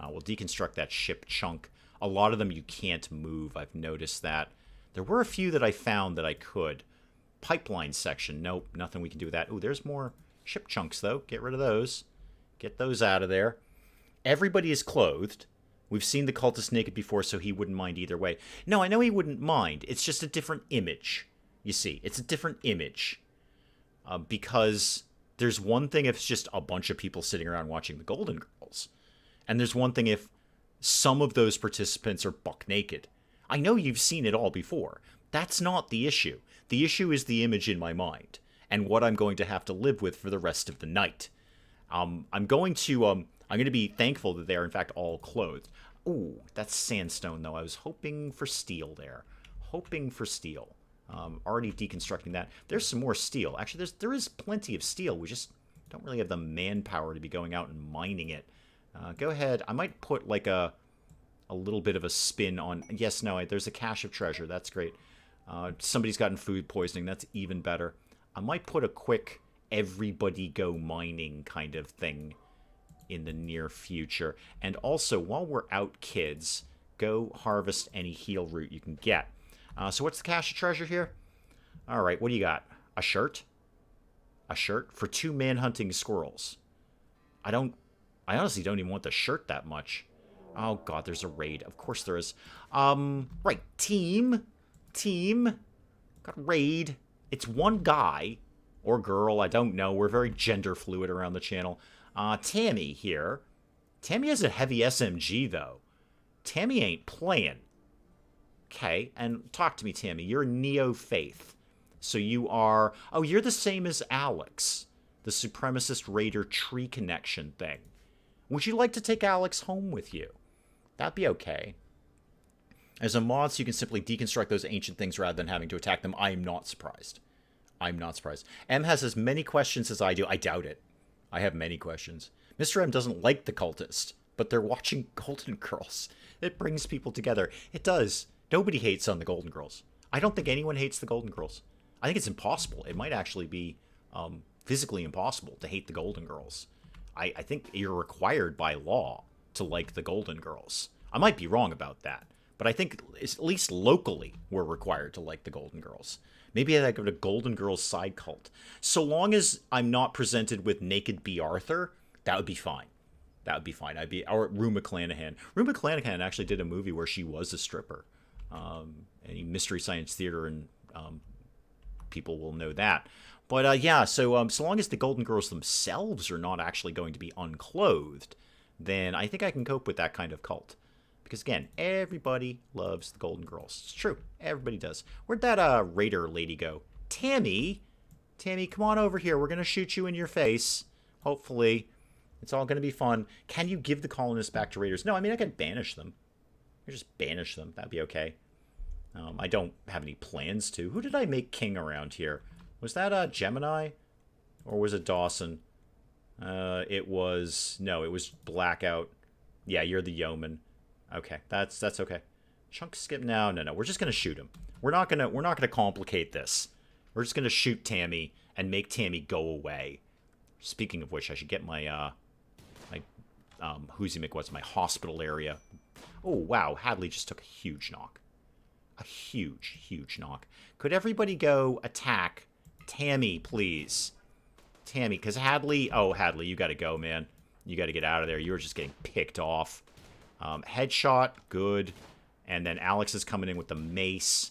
We'll deconstruct that ship chunk. A lot of them you can't move. I've noticed that. There were a few that I found that I could. Pipeline section. Nope, nothing we can do with that. Oh, there's more ship chunks, though. Get rid of those. Get those out of there. Everybody is clothed. We've seen the cultist naked before, so he wouldn't mind either way. No, I know he wouldn't mind. It's just a different image. You see, it's a different image. Because there's one thing if it's just a bunch of people sitting around watching the Golden Girls. And there's one thing if some of those participants are buck naked. I know you've seen it all before. That's not the issue. The issue is the image in my mind and what I'm going to have to live with for the rest of the night. I'm going to be thankful that they are in fact all clothed. Ooh, that's sandstone though. I was hoping for steel there. Hoping for steel. Already deconstructing that. There's some more steel. Actually, there is plenty of steel. We just don't really have the manpower to be going out and mining it. Go ahead. I might put like a little bit of a spin on... Yes, no, there's a cache of treasure. That's great. Somebody's gotten food poisoning. That's even better. I might put a quick everybody go mining kind of thing in the near future. And also, while we're out, kids, go harvest any heal root you can get. So what's the cache of treasure here? All right, what do you got? A shirt? A shirt? For 2 man-hunting squirrels. I honestly don't even want the shirt that much. Oh, God, there's a raid. Of course there is. Right, team. Got a raid. It's one guy or girl, I don't know. We're very gender fluid around the channel. Tammy here. Tammy has a heavy SMG, though. Tammy ain't playing. Okay, and talk to me, Tammy. You're Neo-Faith. So you are... Oh, you're the same as Alex. The supremacist raider tree connection thing. Would you like to take Alex home with you? That'd be okay. As a mod, so you can simply deconstruct those ancient things rather than having to attack them. I am not surprised. I'm not surprised. M has as many questions as I do. I doubt it. I have many questions. Mr. M doesn't like the cultist, but they're watching Golden Girls. It brings people together. It does. Nobody hates on the Golden Girls. I don't think anyone hates the Golden Girls. I think it's impossible. It might actually be physically impossible to hate the Golden Girls. I think you're required by law to like the Golden Girls. I might be wrong about that, but I think at least locally we're required to like the Golden Girls. Maybe I go to Golden Girls side cult. So long as I'm not presented with naked B. Arthur, that would be fine. That would be fine. I'd be our Rue McClanahan. Rue McClanahan actually did a movie where she was a stripper. Mystery Science Theater and people will know that. But yeah, so long as the Golden Girls themselves are not actually going to be unclothed, then I think I can cope with that kind of cult. Because again, everybody loves the Golden Girls. It's true. Everybody does. Where'd that raider lady go? Tammy? Tammy, come on over here. We're going to shoot you in your face. Hopefully. It's all going to be fun. Can you give the colonists back to raiders? No, I mean, I can banish them. I just banish them. That'd be okay. I don't have any plans to. Who did I make king around here? Was that Gemini? Or was it Dawson? It was Blackout. Yeah, you're the yeoman. Okay, that's okay. Chunk skip. No. We're just gonna shoot him. We're not gonna complicate this. We're just gonna shoot Tammy and make Tammy go away. Speaking of which, I should get my what's my hospital area. Oh wow, Hadley just took a huge knock. A huge knock. Could everybody go attack Tammy, please? Tammy, because Hadley... Oh, Hadley, you got to go, man. You got to get out of there. You're just getting picked off. Headshot, good. And then Alex is coming in with the mace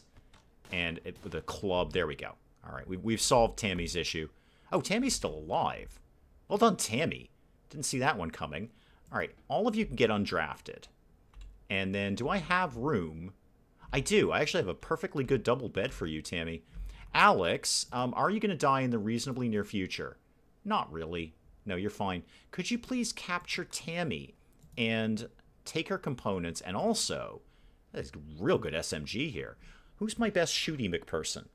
and with a club. There we go. All right, we've solved Tammy's issue. Oh, Tammy's still alive. Well done, Tammy. Didn't see that one coming. All right, all of you can get undrafted. And then, do I have room? I do. I actually have a perfectly good double bed for you, Tammy. Alex, are you going to die in the reasonably near future? Not really. No, you're fine. Could you please capture Tammy and take her components? And also, that's real good SMG here. Who's my best shooty McPerson?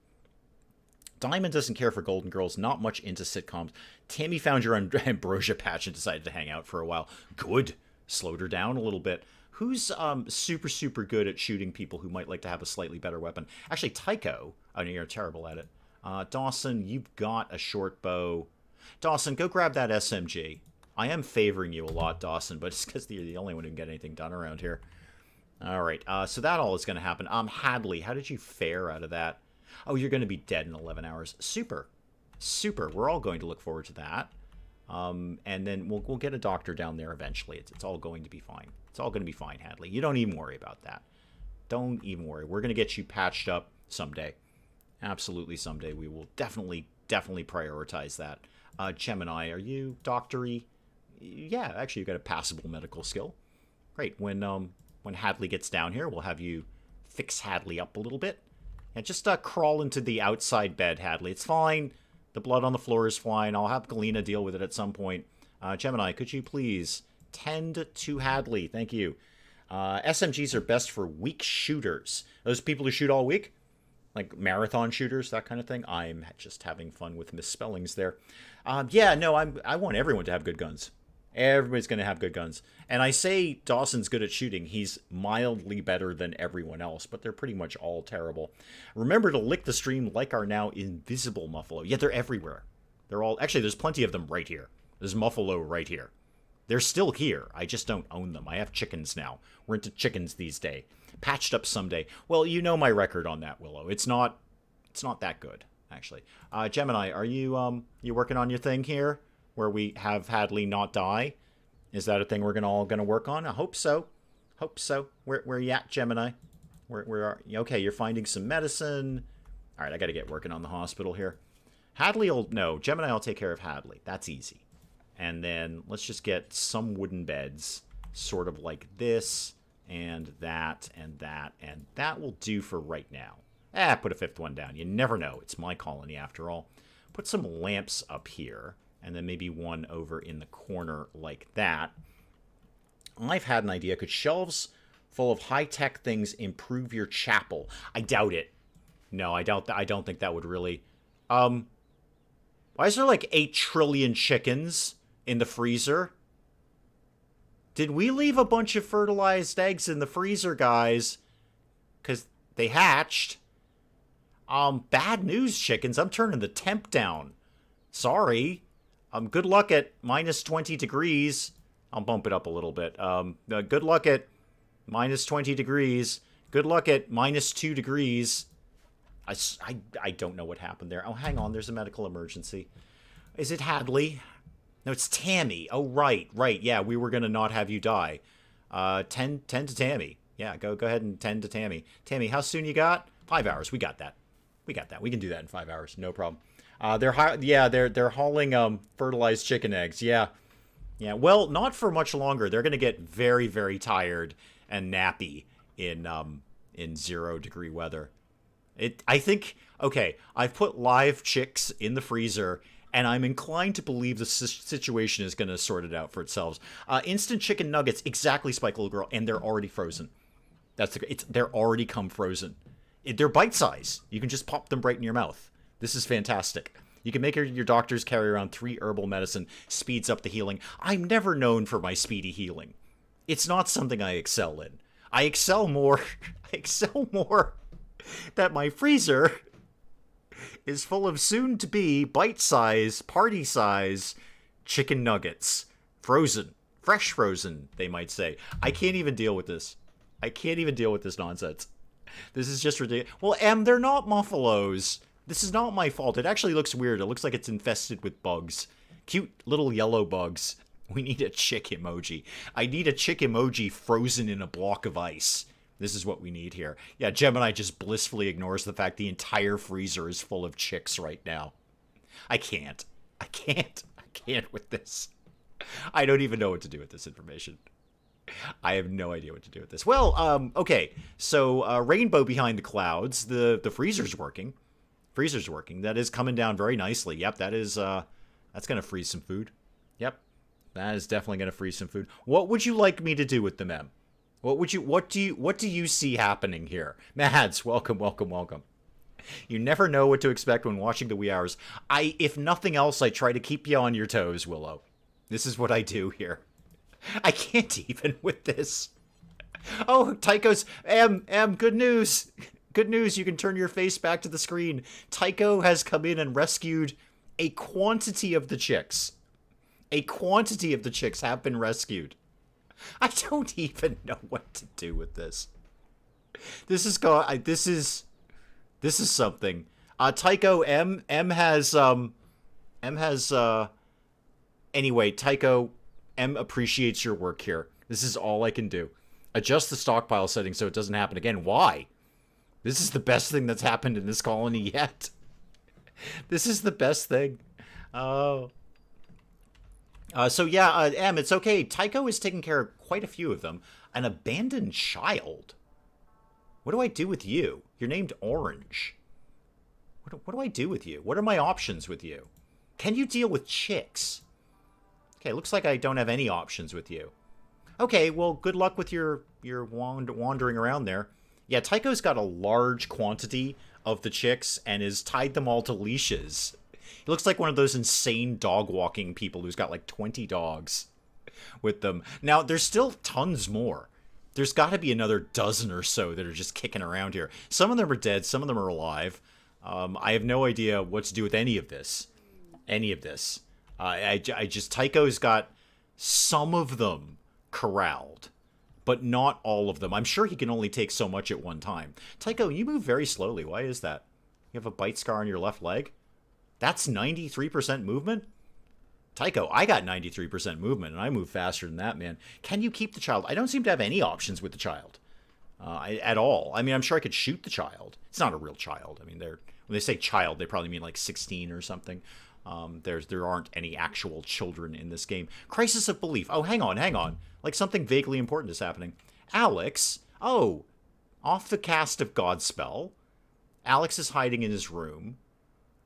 Diamond doesn't care for Golden Girls, not much into sitcoms. Tammy found your ambrosia patch and decided to hang out for a while. Good. Slowed her down a little bit. Who's super, super good at shooting people who might like to have a slightly better weapon? Actually, Tycho. Oh, no, you're terrible at it. Dawson, you've got a short bow. Dawson, go grab that SMG. I am favoring you a lot, Dawson, but it's because you're the only one who can get anything done around here. All right, so that all is going to happen. Hadley, how did you fare out of that? Oh, you're going to be dead in 11 hours. Super. Super. We're all going to look forward to that. And then we'll get a doctor down there eventually. It's all going to be fine. It's all going to be fine, Hadley. You don't even worry about that. Don't even worry. We're going to get you patched up someday. Absolutely someday. We will definitely prioritize that. Gemini, are you doctory? Yeah, actually, you've got a passable medical skill. Great. When Hadley gets down here, we'll have you fix Hadley up a little bit. And just crawl into the outside bed, Hadley. It's fine. The blood on the floor is fine. I'll have Galena deal with it at some point. Gemini, could you please tend to Hadley? Thank you. SMGs are best for weak shooters. Those people who shoot all week? Like marathon shooters, that kind of thing. I'm just having fun with misspellings there. Yeah, no, I want everyone to have good guns. Everybody's going to have good guns. And I say Dawson's good at shooting. He's mildly better than everyone else, but they're pretty much all terrible. Remember to lick the stream like our now invisible Muffalo. Yeah, they're everywhere. They're all... Actually, there's plenty of them right here. There's Muffalo right here. They're still here. I just don't own them. I have chickens now. We're into chickens these days. Patched up someday. Well, you know my record on that, Willow. It's not that good, actually. Gemini, are you working on your thing here? Where we have Hadley not die? Is that a thing we're all gonna work on? I hope so. Hope so. Where you at, Gemini? Where are you? Okay, you're finding some medicine. All right, I got to get working on the hospital here. Hadley will... No, Gemini will take care of Hadley. That's easy. And then let's just get some wooden beds. Sort of like this, and that, and that, and that will do for right now. Put a fifth one down. You never know. It's my colony after all. Put some lamps up here. And then maybe one over in the corner like that. I've had an idea. Could shelves full of high-tech things improve your chapel? I doubt it. No, I don't think that would really... Why is there like 8 trillion chickens in the freezer? Did we leave a bunch of fertilized eggs in the freezer, guys? Because they hatched. Bad news, chickens. I'm turning the temp down. Sorry. Good luck at minus 20 degrees. I'll bump it up a little bit. Good luck at minus 20 degrees. Good luck at minus 2 degrees. I don't know what happened there. Oh, hang on. There's a medical emergency. Is it Hadley? No, it's Tammy. Oh, right. Yeah, we were going to not have you die. Tend to Tammy. Yeah, go ahead and tend to Tammy. Tammy, how soon you got? 5 hours. We got that. We can do that in 5 hours. No problem. They're hauling fertilized chicken eggs. Yeah. Well, not for much longer. They're gonna get very, very tired and nappy in 0-degree weather. I think. Okay, I've put live chicks in the freezer, and I'm inclined to believe the situation is gonna sort it out for itself. Instant chicken nuggets, exactly, Spike Little Girl, and they're already frozen. They're already come frozen. They're bite size. You can just pop them right in your mouth. This is fantastic. You can make your doctors carry around 3 herbal medicine. Speeds up the healing. I'm never known for my speedy healing. It's not something I excel in. I excel more that my freezer is full of soon-to-be bite-size, party-size chicken nuggets. Frozen. Fresh frozen, they might say. I can't even deal with this. I can't even deal with this nonsense. This is just ridiculous. Well, they're not Muffalos. This is not my fault. It actually looks weird. It looks like it's infested with bugs. Cute little yellow bugs. We need a chick emoji. I need a chick emoji frozen in a block of ice. This is what we need here. Yeah, Gemini just blissfully ignores the fact the entire freezer is full of chicks right now. I can't. can't with this. I don't even know what to do with this information. I have no idea what to do with this. Well, okay. So, rainbow behind the clouds. The freezer's working. Freezer's working. That is coming down very nicely. Yep, that is, that's going to freeze some food. Yep. That is definitely going to freeze some food. What would you like me to do with them, Em? What do you see happening here? Mads, welcome, welcome, welcome. You never know what to expect when watching the wee hours. If nothing else, I try to keep you on your toes, Willow. This is what I do here. I can't even with this. Oh, Tycho's... good news. Good news, you can turn your face back to the screen. Tycho has come in and rescued a quantity of the chicks. A quantity of the chicks have been rescued. I don't even know what to do with this. This is something. Tycho, M has anyway, Tycho, M appreciates your work here. This is all I can do. Adjust the stockpile setting so it doesn't happen again. Why? This is the best thing that's happened in this colony yet. This is the best thing. Oh. So yeah, M, it's okay. Tycho is taking care of quite a few of them. An abandoned child? What do I do with you? You're named Orange. What do I do with you? What are my options with you? Can you deal with chicks? Okay, looks like I don't have any options with you. Okay, well, good luck with your wandering around there. Yeah, Tycho's got a large quantity of the chicks and has tied them all to leashes. He looks like one of those insane dog-walking people who's got like 20 dogs with them. Now, there's still tons more. There's got to be another dozen or so that are just kicking around here. Some of them are dead, some of them are alive. I have no idea what to do with any of this. Tycho's got some of them corralled, but not all of them. I'm sure he can only take so much at one time. Tycho, you move very slowly. Why is that? You have a bite scar on your left leg? That's 93% movement? Tycho, I got 93% movement, and I move faster than that, man. Can you keep the child? I don't seem to have any options with the child at all. I mean, I'm sure I could shoot the child. It's not a real child. I mean, when they say child, they probably mean like 16 or something. There aren't any actual children in this game. Crisis of belief. Oh, hang on. Like something vaguely important is happening. Alex. Oh, off the cast of Godspell. Alex is hiding in his room.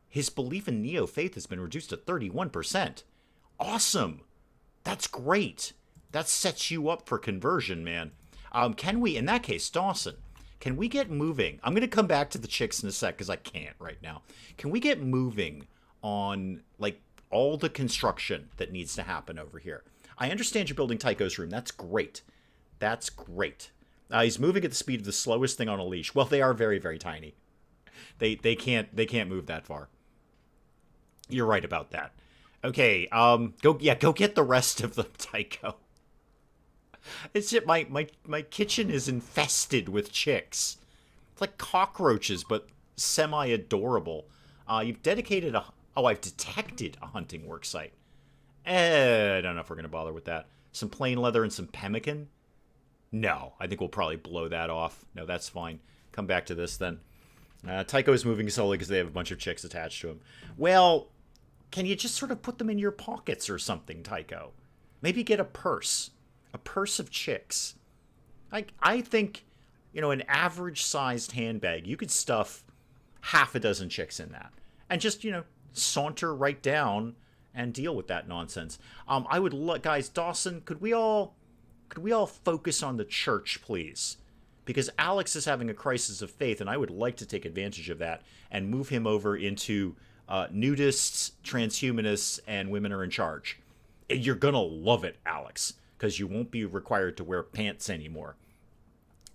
His belief in neo-faith has been reduced to 31%. Awesome. That's great. That sets you up for conversion, man. Can we, in that case, Dawson, can we get moving? I'm going to come back to the chicks in a sec because I can't right now. Can we get moving on, like, all the construction that needs to happen over here? I understand you're building Tycho's room. That's great. That's great. He's moving at the speed of the slowest thing on a leash. Well, they are very, very tiny. They can't move that far. You're right about that. Okay, go get the rest of them, Tycho. It's just my kitchen is infested with chicks. It's like cockroaches, but semi-adorable. You've dedicated I've detected a hunting work site. I don't know if we're gonna bother with that. Some plain leather and some pemmican? No, I think we'll probably blow that off. No, that's fine. Come back to this then. Tycho is moving slowly because they have a bunch of chicks attached to him. Well, can you just sort of put them in your pockets or something, Tycho? Maybe get a purse. A purse of chicks. I think, an average-sized handbag, you could stuff half a dozen chicks in that. And just, saunter right down and deal with that nonsense. I would look, guys, Dawson, could we all focus on the church, please? Because Alex is having a crisis of faith, and I would like to take advantage of that and move him over into nudists, transhumanists, and women are in charge. You're gonna love it, Alex, because you won't be required to wear pants anymore.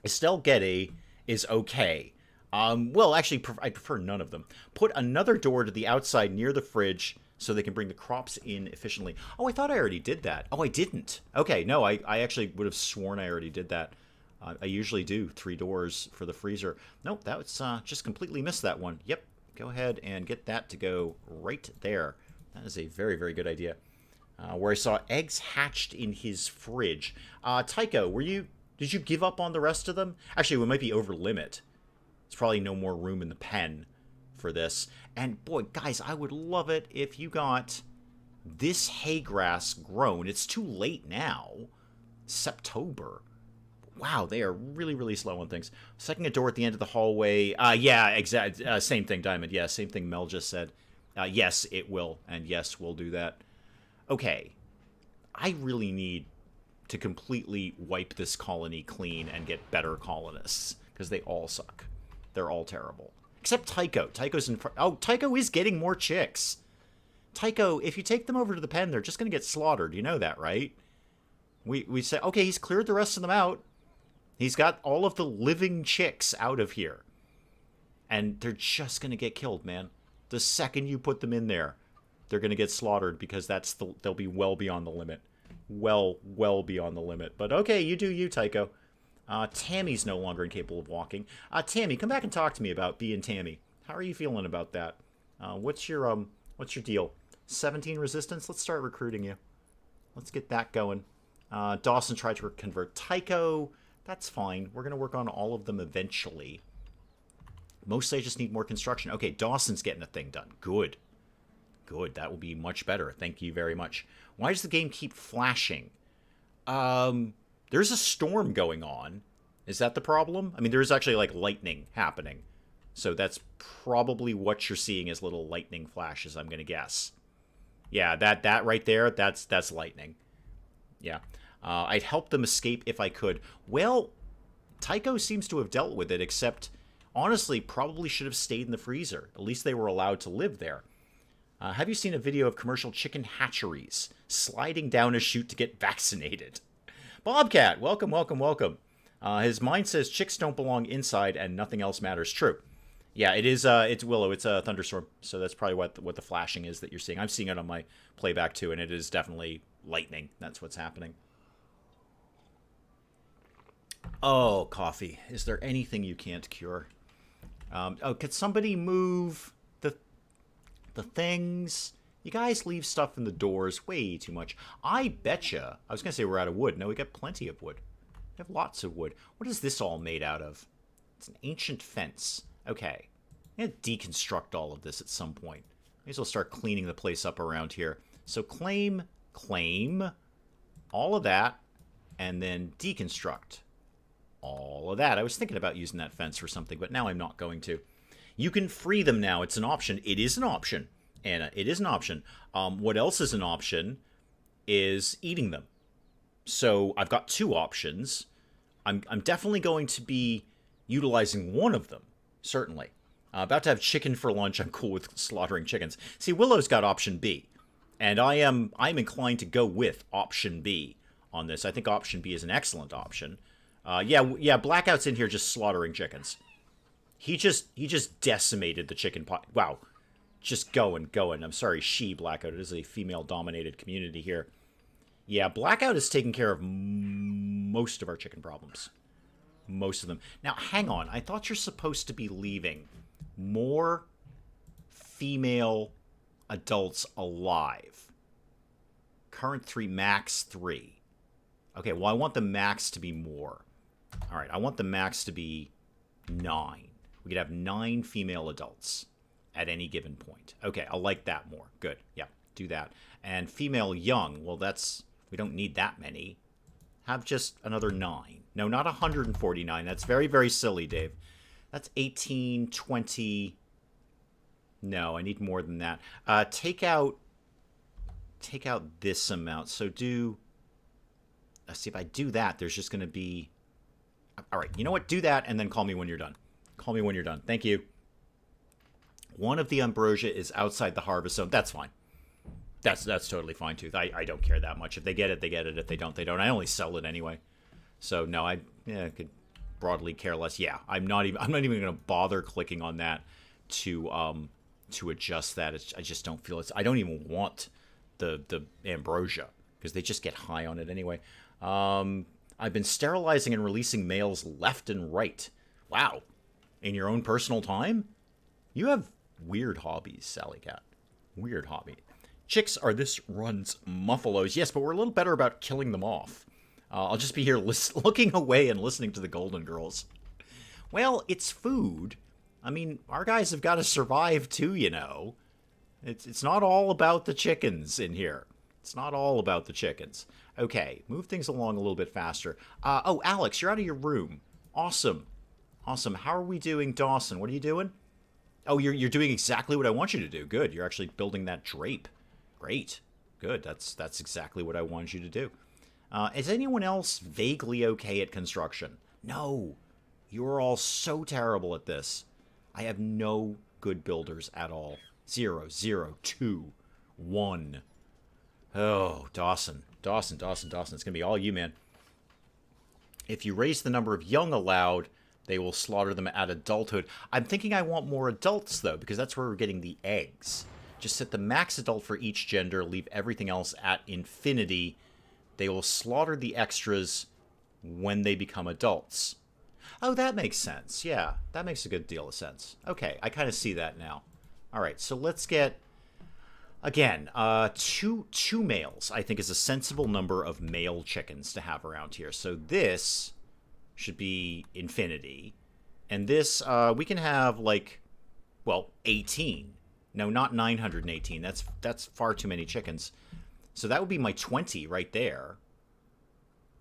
Estelle Getty is okay. Well, actually, I prefer none of them. Put another door to the outside near the fridge so they can bring the crops in efficiently. Oh, I thought I already did that. Oh, I didn't. Okay, no, I actually would have sworn I already did that. I usually do 3 doors for the freezer. Nope, that was just completely missed that one. Yep, go ahead and get that to go right there. That is a very, very good idea. Where I saw eggs hatched in his fridge. Tycho, did you give up on the rest of them? Actually, we might be over limit. There's probably no more room in the pen for this. And boy, guys, I would love it if you got this hay grass grown. It's too late now. September. Wow, they are really, really slow on things. Second a door at the end of the hallway. Yeah, exact. Same thing, Diamond. Yeah, same thing Mel just said. Yes, it will. And yes, we'll do that. Okay. I really need to completely wipe this colony clean and get better colonists. Because they all suck. They're all terrible. Except Tycho. Tycho's in front. Oh, Tycho is getting more chicks. Tycho, if you take them over to the pen, they're just going to get slaughtered. You know that, right? We say, okay, he's cleared the rest of them out. He's got all of the living chicks out of here. And they're just going to get killed, man. The second you put them in there, they're going to get slaughtered because they'll be well beyond the limit. Well beyond the limit. But okay, you do you, Tycho. Tammy's no longer incapable of walking. Tammy, come back and talk to me about being Tammy. How are you feeling about that? What's your deal? 17 resistance? Let's start recruiting you. Let's get that going. Dawson tried to convert Tycho. That's fine. We're going to work on all of them eventually. Mostly I just need more construction. Okay, Dawson's getting a thing done. Good. Good. That will be much better. Thank you very much. Why does the game keep flashing? There's a storm going on. Is that the problem? I mean, there's actually, like, lightning happening. So that's probably what you're seeing as little lightning flashes, I'm going to guess. Yeah, that right there, that's lightning. Yeah. I'd help them escape if I could. Well, Tycho seems to have dealt with it, except, honestly, probably should have stayed in the freezer. At least they were allowed to live there. Have you seen a video of commercial chicken hatcheries sliding down a chute to get vaccinated? Bobcat, welcome, welcome, welcome. His mind says chicks don't belong inside and nothing else matters. True. Yeah, it is. It's Willow. It's a thunderstorm. So that's probably what the flashing is that you're seeing. I'm seeing it on my playback too, and it is definitely lightning. That's what's happening. Oh, coffee. Is there anything you can't cure? Oh, could somebody move the things? You guys leave stuff in the doors way too much. I betcha. I was going to say we're out of wood. No, we got plenty of wood. We have lots of wood. What is this all made out of? It's an ancient fence. Okay. I'm going to deconstruct all of this at some point. May as well start cleaning the place up around here. So claim, all of that, and then deconstruct all of that. I was thinking about using that fence for something, but now I'm not going to. You can free them now. It's an option. It is an option, Anna. It is an option. What else is an option is eating them. So I've got two options. I'm definitely going to be utilizing one of them, certainly. About to have chicken for lunch. I'm cool with slaughtering chickens. See, Willow's got option B, and I'm inclined to go with option B on this. I think option B is an excellent option. Yeah, Blackout's in here just slaughtering chickens. He just decimated the chicken pot. Wow. Just going. I'm sorry, Blackout. It is a female-dominated community here. Yeah, Blackout is taking care of most of our chicken problems. Most of them. Now, hang on. I thought you're supposed to be leaving more female adults alive. Current 3, max 3. Okay, well, I want the max to be more. All right, I want the max to be 9. We could have 9 female adults at any given point. Okay, I like that more. Good. Yeah, do that. And female young, well, we don't need that many. Have just another 9. No, not 149. That's very, very silly, Dave. That's 18, 20. No, I need more than that. Take out this amount. So let's see, if I do that, there's just going to be... All right, you know what? Do that, and then call me when you're done. Call me when you're done. Thank you. One of the ambrosia is outside the harvest zone. That's fine. That's totally fine, too. I don't care that much. If they get it, they get it. If they don't, they don't. I only sell it anyway. So, no, I could broadly care less. Yeah, I'm not even going to bother clicking on that to adjust that. I just don't feel it's... I don't even want the ambrosia, because they just get high on it anyway. I've been sterilizing and releasing males left and right. Wow. In your own personal time? You have weird hobbies, Sally Cat. Weird hobby. Chicks are this run's muffalos. Yes, but we're a little better about killing them off. I'll just be here looking away and listening to the Golden Girls. Well, it's food. I mean, our guys have got to survive too, you know. It's not all about the chickens in here. It's not all about the chickens. Okay, move things along a little bit faster. Oh, Alex, you're out of your room. Awesome. Awesome. How are we doing, Dawson? What are you doing? Oh, you're doing exactly what I want you to do. Good. You're actually building that drape. Great. Good. That's exactly what I wanted you to do. Is anyone else vaguely okay at construction? No. You're all so terrible at this. I have no good builders at all. 0, 0, 2, 1. Oh, Dawson. Dawson. It's going to be all you, man. If you raise the number of young allowed, they will slaughter them at adulthood. I'm thinking I want more adults, though, because that's where we're getting the eggs. Just set the max adult for each gender, leave everything else at infinity. They will slaughter the extras when they become adults. Oh, that makes sense. Yeah, that makes a good deal of sense. Okay, I kind of see that now. All right, so let's get, again, two males, I think, is a sensible number of male chickens to have around here. So this should be infinity. And this, we can have, like, well, 18. No, not 918. That's far too many chickens. So that would be my 20 right there.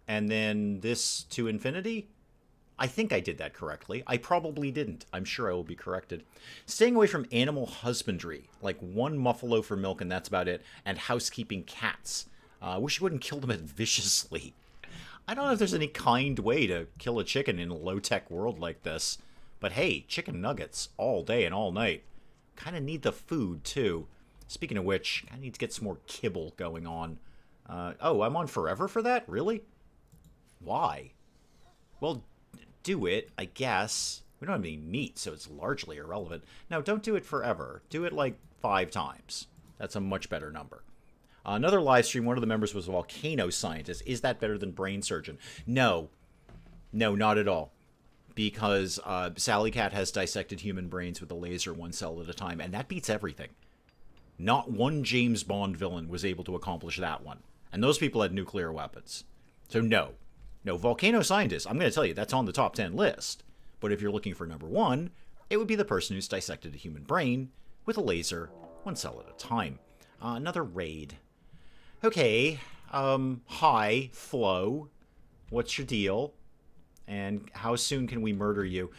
And then this to infinity? I think I did that correctly. I probably didn't. I'm sure I will be corrected. Staying away from animal husbandry. Like 1 muffalo for milk and that's about it. And housekeeping cats. I wish you wouldn't kill them viciously. I don't know if there's any kind way to kill a chicken in a low-tech world like this. But hey, chicken nuggets all day and all night. Kind of need the food, too. Speaking of which, I need to get some more kibble going on. Oh, I'm on forever for that? Really? Why? Well, do it, I guess. We don't have any meat, so it's largely irrelevant. No, don't do it forever. Do it like 5 times. That's a much better number. Another live stream, one of the members was a volcano scientist. Is that better than brain surgeon? No. No, not at all. Because Sally Cat has dissected human brains with a laser 1 cell at a time, and that beats everything. Not one James Bond villain was able to accomplish that one. And those people had nuclear weapons. So no. No, volcano scientist, I'm going to tell you, that's on the top 10 list. But if you're looking for number 1, it would be the person who's dissected a human brain with a laser 1 cell at a time. Another raid. Okay, hi, Flo. What's your deal? And how soon can we murder you?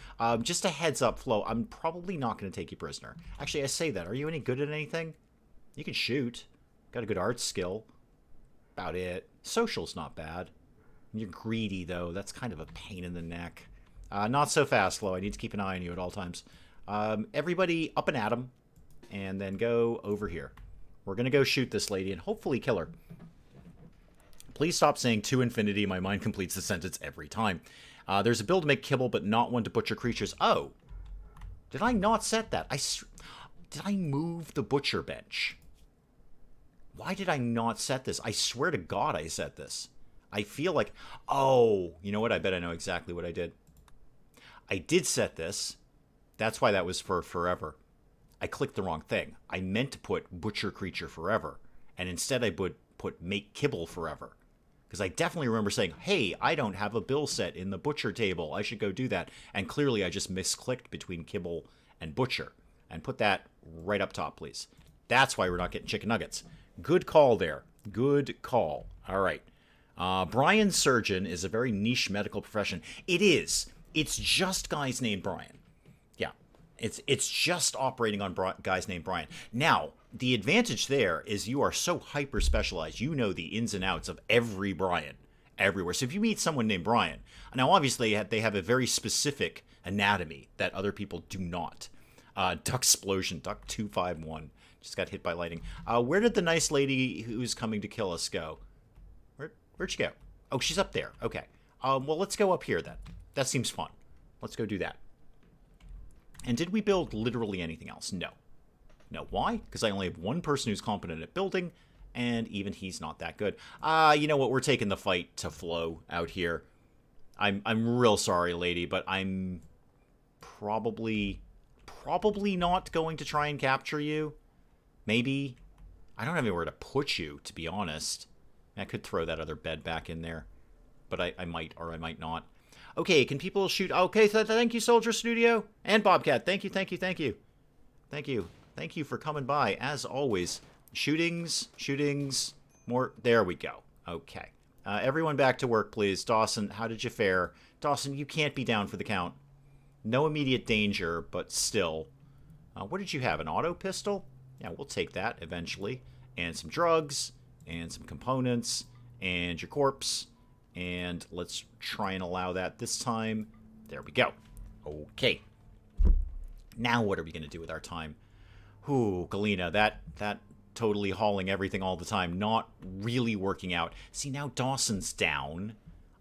Just a heads up, Flo, I'm probably not going to take you prisoner. Actually, I say that. Are you any good at anything? You can shoot. Got a good art skill. About it. Social's not bad. You're greedy, though. That's kind of a pain in the neck. Not so fast, Flo. I need to keep an eye on you at all times. Everybody up and at 'em. And then go over here. We're going to go shoot this lady and hopefully kill her. Please stop saying to infinity. My mind completes the sentence every time. There's a build to make kibble, but not one to butcher creatures. Oh. Did I not set that? Did I move the butcher bench? Why did I not set this? I swear to God I set this. I feel like... Oh, you know what? I bet I know exactly what I did. I did set this. That's why that was for forever. I clicked the wrong thing. I meant to put butcher creature forever. And instead I put make kibble forever. Because I definitely remember saying, hey, I don't have a bill set in the butcher table. I should go do that. And clearly I just misclicked between kibble and butcher. And put that right up top, please. That's why we're not getting chicken nuggets. Good call there. Good call. All right. Brian Surgeon is a very niche medical profession. It is. It's just guys named Brian. Yeah. It's just operating on guys named Brian. Now, the advantage there is you are so hyper specialized. You know the ins and outs of every Brian everywhere. So if you meet someone named Brian, now obviously they have a very specific anatomy that other people do not. Ducksplosion, Duck 251, just got hit by lightning. Where did the nice lady who's coming to kill us go? Where'd she go? Oh, she's up there. Okay. Well, let's go up here then. That seems fun. Let's go do that. And did we build literally anything else? No. No. Why? Because I only have one person who's competent at building, and even he's not that good. You know what? We're taking the fight to Flo out here. I'm real sorry, lady, but I'm probably not going to try and capture you. Maybe. I don't have anywhere to put you, to be honest. I could throw that other bed back in there, but I might, or I might not. Okay, can people shoot? Okay, thank you, Soldier Studio. And Bobcat, thank you. Thank Thank you for coming by, as always. Shootings, more. There we go. Okay. Everyone back to work, please. Dawson, how did you fare? Dawson, you can't be down for the count. No immediate danger, but still. What did you have? An auto pistol? Yeah, we'll take that eventually. And some drugs, and some components, and your corpse. And let's try and allow that this time. There we go. Okay. Now what are we going to do with our time? Ooh, Galena, that totally hauling everything all the time, not really working out. See, now Dawson's down.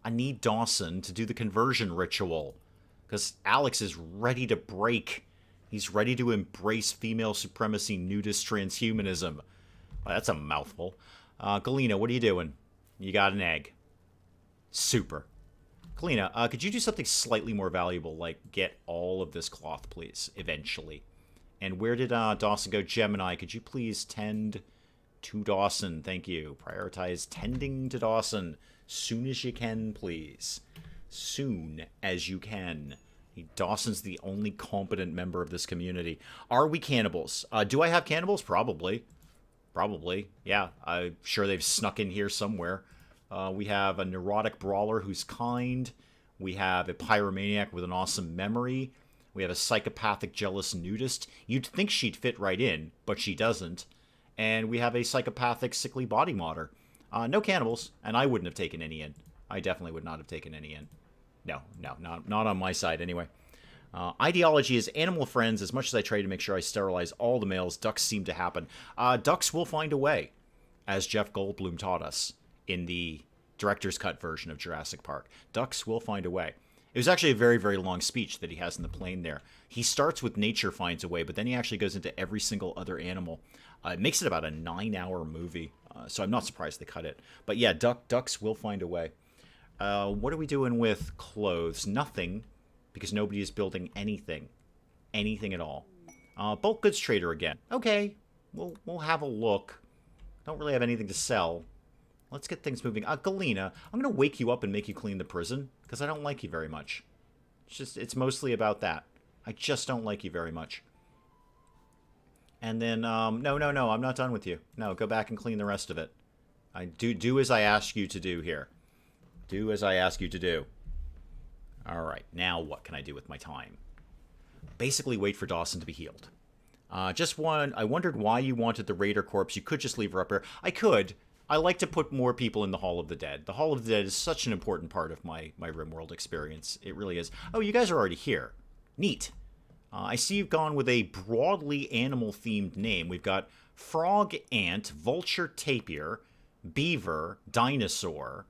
I need Dawson to do the conversion ritual. Because Alex is ready to break. He's ready to embrace female supremacy, nudist transhumanism. Well, that's a mouthful. Galena, what are you doing? You got an egg. Super. Galena, could you do something slightly more valuable, like get all of this cloth, please, eventually? And where did Dawson go? Gemini, could you please tend to Dawson? Thank you. Prioritize tending to Dawson soon as you can, please. Soon as you can. Dawson's the only competent member of this community. Are we cannibals? Do I have cannibals? Probably. Probably. Yeah, I'm sure they've snuck in here somewhere. We have a neurotic brawler who's kind. We have a pyromaniac with an awesome memory. We have a psychopathic jealous nudist. You'd think she'd fit right in, but she doesn't. And we have a psychopathic sickly body modder. No cannibals, and I wouldn't have taken any in. I definitely would not have taken any in. No, not on my side anyway. Ideology is animal friends. As much as I try to make sure I sterilize all the males, ducks seem to happen. Ducks will find a way, as Jeff Goldblum taught us in the director's cut version of Jurassic Park. Ducks will find a way. It was actually a very, very long speech that he has in the plane there. He starts with nature finds a way, but then he actually goes into every single other animal. It makes it about a 9-hour movie, so I'm not surprised they cut it. But yeah, ducks will find a way. What are we doing with clothes? Nothing, because nobody is building anything. Anything at all. Bulk goods trader again. Okay, we'll have a look. Don't really have anything to sell. Let's get things moving. Galena, I'm going to wake you up and make you clean the prison, because I don't like you very much. It's mostly about that. I just don't like you very much. And then, no, I'm not done with you. No, go back and clean the rest of it. Do as I ask you to do here. Do as I ask you to do. Alright, now what can I do with my time? Basically wait for Dawson to be healed. I wondered why you wanted the Raider corpse. You could just leave her up here. I could. I like to put more people in the Hall of the Dead. The Hall of the Dead is such an important part of my RimWorld experience. It really is. Oh, you guys are already here. Neat. I see you've gone with a broadly animal-themed name. We've got frog, ant, vulture, tapir, beaver, dinosaur,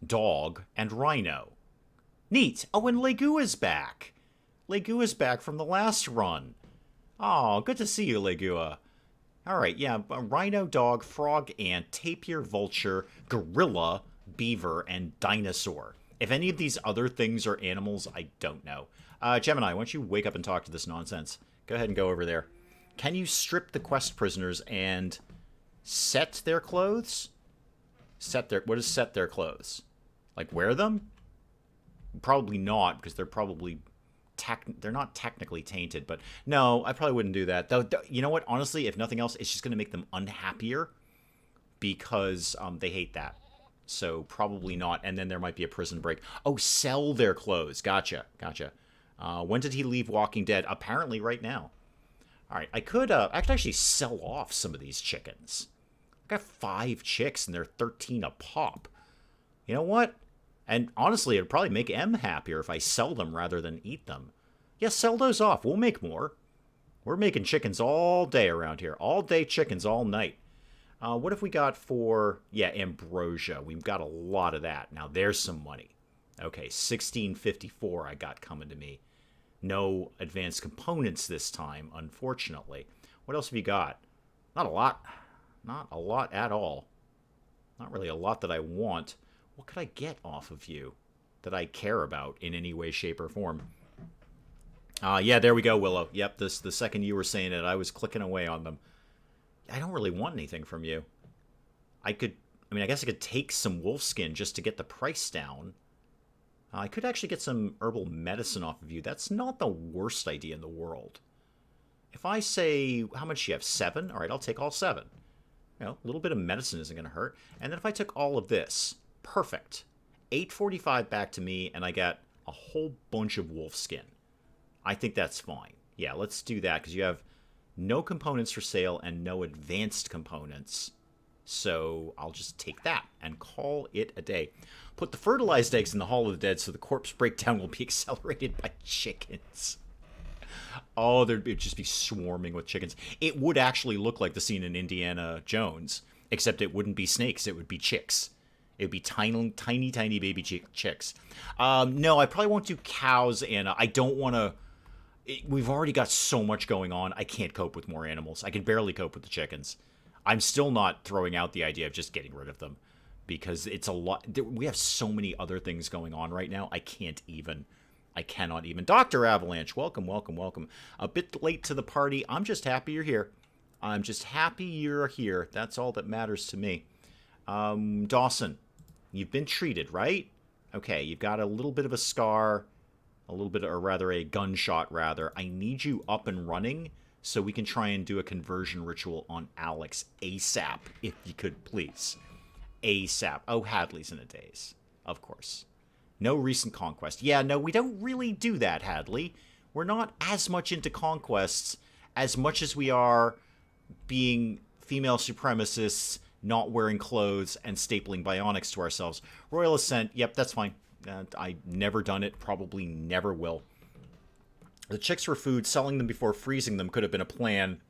dog, and rhino. Neat. Oh, and Legua's back. Legua's back from the last run. Oh, good to see you, Legua. Alright, yeah, rhino, dog, frog, ant, tapir, vulture, gorilla, beaver, and dinosaur. If any of these other things are animals, I don't know. Gemini, why don't you wake up and talk to this nonsense? Go ahead and go over there. Can you strip the quest prisoners and set their clothes? What is set their clothes? Like, wear them? Probably not, because they're probably... they're not technically tainted, but no, I probably wouldn't do that. Though, you know what? Honestly, if nothing else, it's just going to make them unhappier because they hate that. So probably not. And then there might be a prison break. Oh, sell their clothes. Gotcha. When did he leave Walking Dead? Apparently right now. All right, I could actually sell off some of these chickens. I got 5 chicks and they're 13 a pop. You know what? And honestly, it'd probably make M happier if I sell them rather than eat them. Yeah, sell those off. We'll make more. We're making chickens all day around here. All day chickens, all night. What have we got for... Yeah, ambrosia. We've got a lot of that. Now, there's some money. Okay, 1654 I got coming to me. No advanced components this time, unfortunately. What else have you got? Not a lot. Not a lot at all. Not really a lot that I want. What could I get off of you that I care about in any way, shape, or form? Yeah, there we go, Willow. Yep, the second you were saying it, I was clicking away on them. I don't really want anything from you. I guess I could take some wolf skin just to get the price down. I could actually get some herbal medicine off of you. That's not the worst idea in the world. if I say, how much do you have? 7? All right, I'll take all 7. You know, a little bit of medicine isn't going to hurt. And then if I took all of this, perfect. 845 back to me, and I got a whole bunch of wolf skin. I think that's fine. Yeah, let's do that, because you have no components for sale and no advanced components. So I'll just take that and call it a day. Put the fertilized eggs in the Hall of the Dead so the corpse breakdown will be accelerated by chickens. Oh, it'd just be swarming with chickens. It would actually look like the scene in Indiana Jones, except it wouldn't be snakes. It would be chicks. It would be tiny, tiny, tiny baby chicks. No, I probably won't do cows, and I don't want to... We've already got so much going on. I can't cope with more animals. I can barely cope with the chickens. I'm still not throwing out the idea of just getting rid of them, because it's a lot. We have so many other things going on right now. I cannot even. Dr. Avalanche, welcome, welcome, welcome. A bit late to the party. I'm just happy you're here. I'm just happy you're here. That's all that matters to me. Dawson, you've been treated, right? Okay, you've got a little bit of a scar, a little bit, or rather a gunshot, rather. I need you up and running so we can try and do a conversion ritual on Alex ASAP, if you could, please. ASAP. Oh, Hadley's in a daze, of course. No recent conquest. Yeah, no, we don't really do that, Hadley. We're not as much into conquests as much as we are being female supremacists, not wearing clothes, and stapling bionics to ourselves. Royal Ascent, yep, that's fine. I never done it, probably never will. The chicks were food. Selling them before freezing them could have been a plan.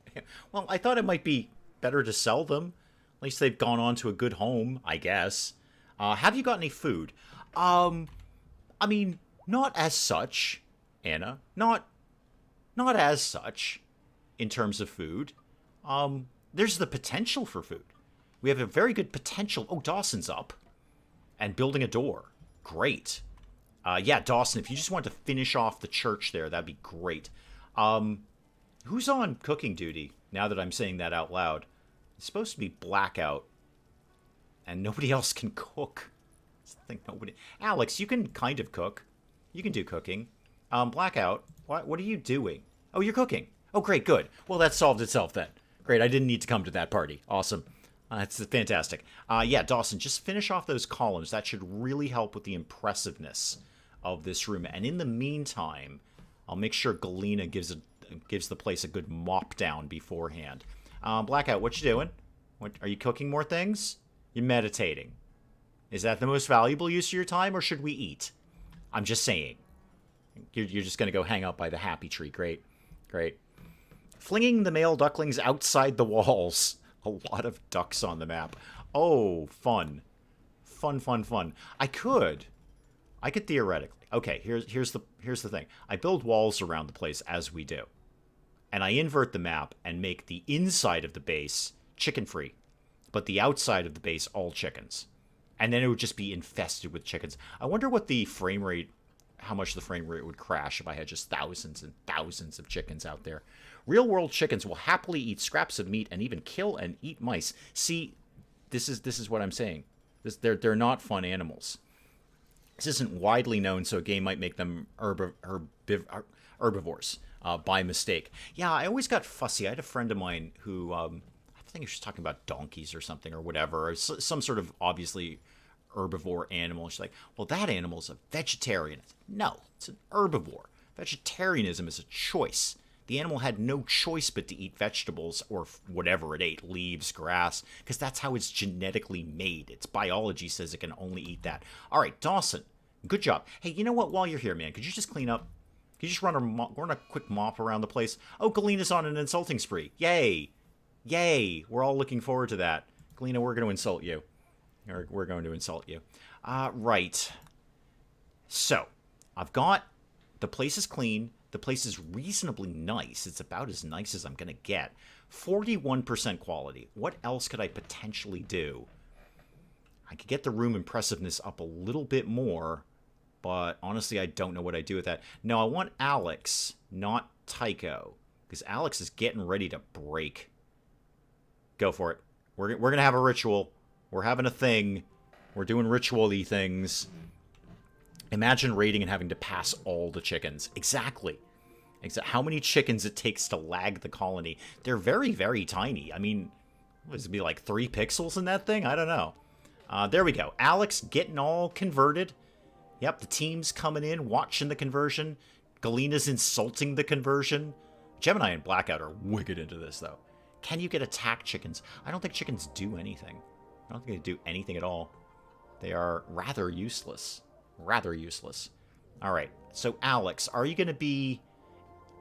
Well, I thought it might be better to sell them. At least they've gone on to a good home, I guess. Have you got any food? I mean, not as such, Anna. Not as such in terms of food. There's the potential for food. We have a very good potential. Oh, Dawson's up. And building a door. Great. Yeah, Dawson, if you just want to finish off the church there, that'd be great. Who's on cooking duty, now that I'm saying that out loud? It's supposed to be Blackout. And nobody else can cook. I think nobody... Alex, you can kind of cook. You can do cooking. Blackout, what are you doing? Oh, you're cooking. Oh, great, good. Well, that solved itself then. Great, I didn't need to come to that party. Awesome. That's fantastic. Yeah, Dawson, just finish off those columns. That should really help with the impressiveness of this room. And in the meantime, I'll make sure Galena gives the place a good mop down beforehand. Blackout, what you doing? Are you cooking more things? You're meditating. Is that the most valuable use of your time, or should we eat? I'm just saying. You're just going to go hang out by the happy tree. Great. Great. Flinging the male ducklings outside the walls. A lot of ducks on the map. Oh, fun. Fun, fun, fun. I could theoretically. Okay, here's the thing. I build walls around the place as we do. And I invert the map and make the inside of the base chicken-free, but the outside of the base all chickens. And then it would just be infested with chickens. I wonder what the frame rate, how much the frame rate would crash if I had just thousands and thousands of chickens out there. Real-world chickens will happily eat scraps of meat and even kill and eat mice. See, this is what I'm saying. They're not fun animals. This isn't widely known, so a game might make them herbivores by mistake. Yeah, I always got fussy. I had a friend of mine who, I think he was talking about donkeys or something or whatever, or some sort of obviously herbivore animal. She's like, well, that animal's a vegetarian. No, it's an herbivore. Vegetarianism is a choice. The animal had no choice but to eat vegetables or whatever it ate, leaves, grass, because that's how it's genetically made. Its biology says it can only eat that. All right, Dawson, good job. Hey, you know what? While you're here, man, could you just clean up? Could you just run a quick mop around the place? Oh, Galena's on an insulting spree. Yay. Yay. We're all looking forward to that. Galena, we're going to insult you. We're going to insult you. Right. So, I've got... The place is clean. The place is reasonably nice. It's about as nice as I'm going to get. 41% quality. What else could I potentially do? I could get the room impressiveness up a little bit more, but honestly, I don't know what I do with that. No, I want Alex, not Tycho, because Alex is getting ready to break. Go for it. We're going to have a ritual. We're having a thing. We're doing ritual-y things. Imagine raiding and having to pass all the chickens. Exactly. How many chickens it takes to lag the colony. They're very, very tiny. I mean, what does it be, like 3 pixels in that thing? I don't know. There we go. Alex getting all converted. Yep, the team's coming in, watching the conversion. Galena's insulting the conversion. Gemini and Blackout are wicked into this, though. Can you get attack chickens? I don't think chickens do anything. I don't think they do anything at all. They are rather useless. Rather useless. All right, so Alex, are you going to be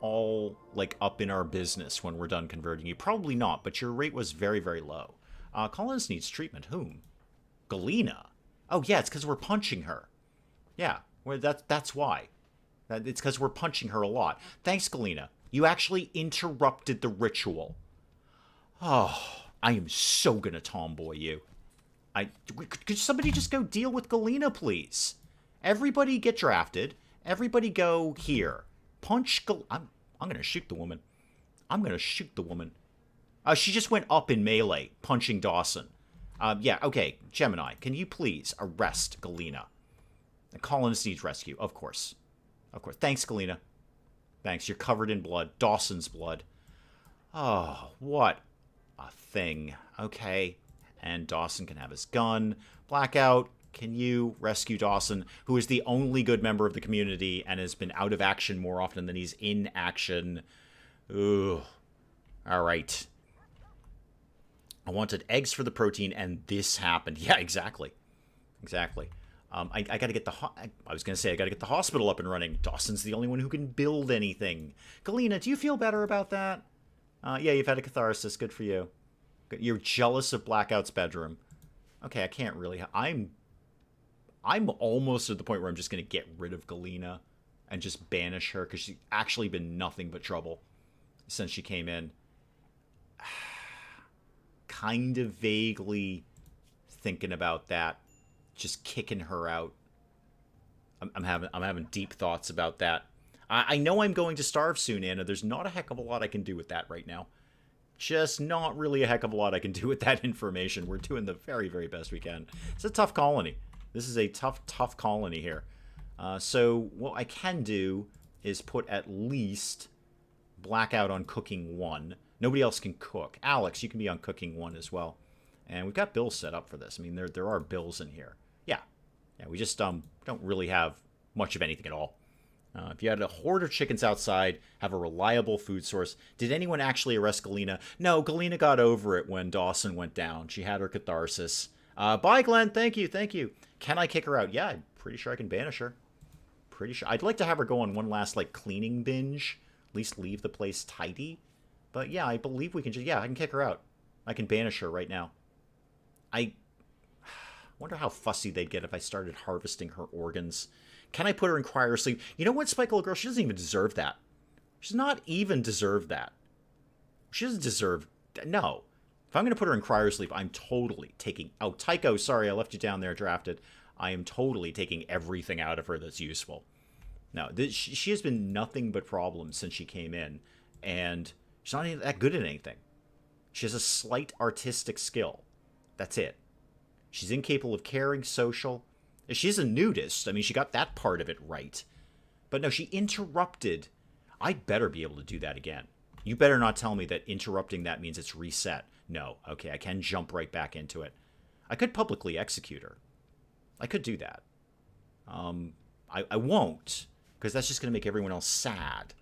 all, like, up in our business when we're done converting you? Probably not, but your rate was very, very low. Collins needs treatment. Whom? Galena. Oh, yeah, it's because we're punching her. Yeah, well, that's why. It's because we're punching her a lot. Thanks, Galena. You actually interrupted the ritual. Oh, I am so gonna tomboy you. Could somebody just go deal with Galena, please? Everybody get drafted. Everybody go here. Punch I'm gonna shoot the woman. I'm gonna shoot the woman. She just went up in melee, punching Dawson. Yeah, okay, Gemini, can you please arrest Galena? The colonist needs rescue, of course. Of course. Thanks, Galena. Thanks, you're covered in blood. Dawson's blood. Oh, what a thing. Okay, and Dawson can have his gun. Blackout, can you rescue Dawson, who is the only good member of the community and has been out of action more often than he's in action? Ooh. All right. I wanted eggs for the protein, and this happened. Yeah, exactly. Exactly. I got to get I was going to say I got to get the hospital up and running. Dawson's the only one who can build anything. Galena, do you feel better about that? Yeah, you've had a catharsis. Good for you. You're jealous of Blackout's bedroom. Okay, I can't really. I'm almost at the point where I'm just going to get rid of Galena and just banish her because she's actually been nothing but trouble since she came in. Kind of vaguely thinking about that. Just kicking her out. I'm having deep thoughts about that. I know I'm going to starve soon, Anna. There's not a heck of a lot I can do with that right now. Just not really a heck of a lot I can do with that information. We're doing the very, very best we can. It's a tough colony. This is a tough colony here. So what I can do is put at least Blackout on cooking 1. Nobody else can cook. Alex, you can be on cooking 1 as well. And we've got bills set up for this. I mean, there are bills in here. Yeah, we just don't really have much of anything at all. If you had a horde of chickens outside, have a reliable food source. Did anyone actually arrest Galena? No, Galena got over it when Dawson went down. She had her catharsis. Bye, Glenn. Thank you. Can I kick her out? Yeah, I'm pretty sure I can banish her. Pretty sure. I'd like to have her go on one last, like, cleaning binge. At least leave the place tidy. But yeah, I believe we can just... Yeah, I can kick her out. I can banish her right now. I wonder how fussy they'd get if I started harvesting her organs. Can I put her in cryo sleep? You know what, Spike Little Girl? She doesn't even deserve that. She does not even deserve that. She doesn't deserve... No. If I'm going to put her in cryo sleep, I'm totally taking... Oh, Tycho, sorry, I left you down there drafted. I am totally taking everything out of her that's useful. No, she has been nothing but problems since she came in. And she's not even that good at anything. She has a slight artistic skill. That's it. She's incapable of caring, social. She's a nudist. I mean, she got that part of it right. But no, she interrupted. I'd better be able to do that again. You better not tell me that interrupting that means it's reset. No. Okay, I can jump right back into it. I could publicly execute her. I could do that. I won't, because that's just going to make everyone else sad.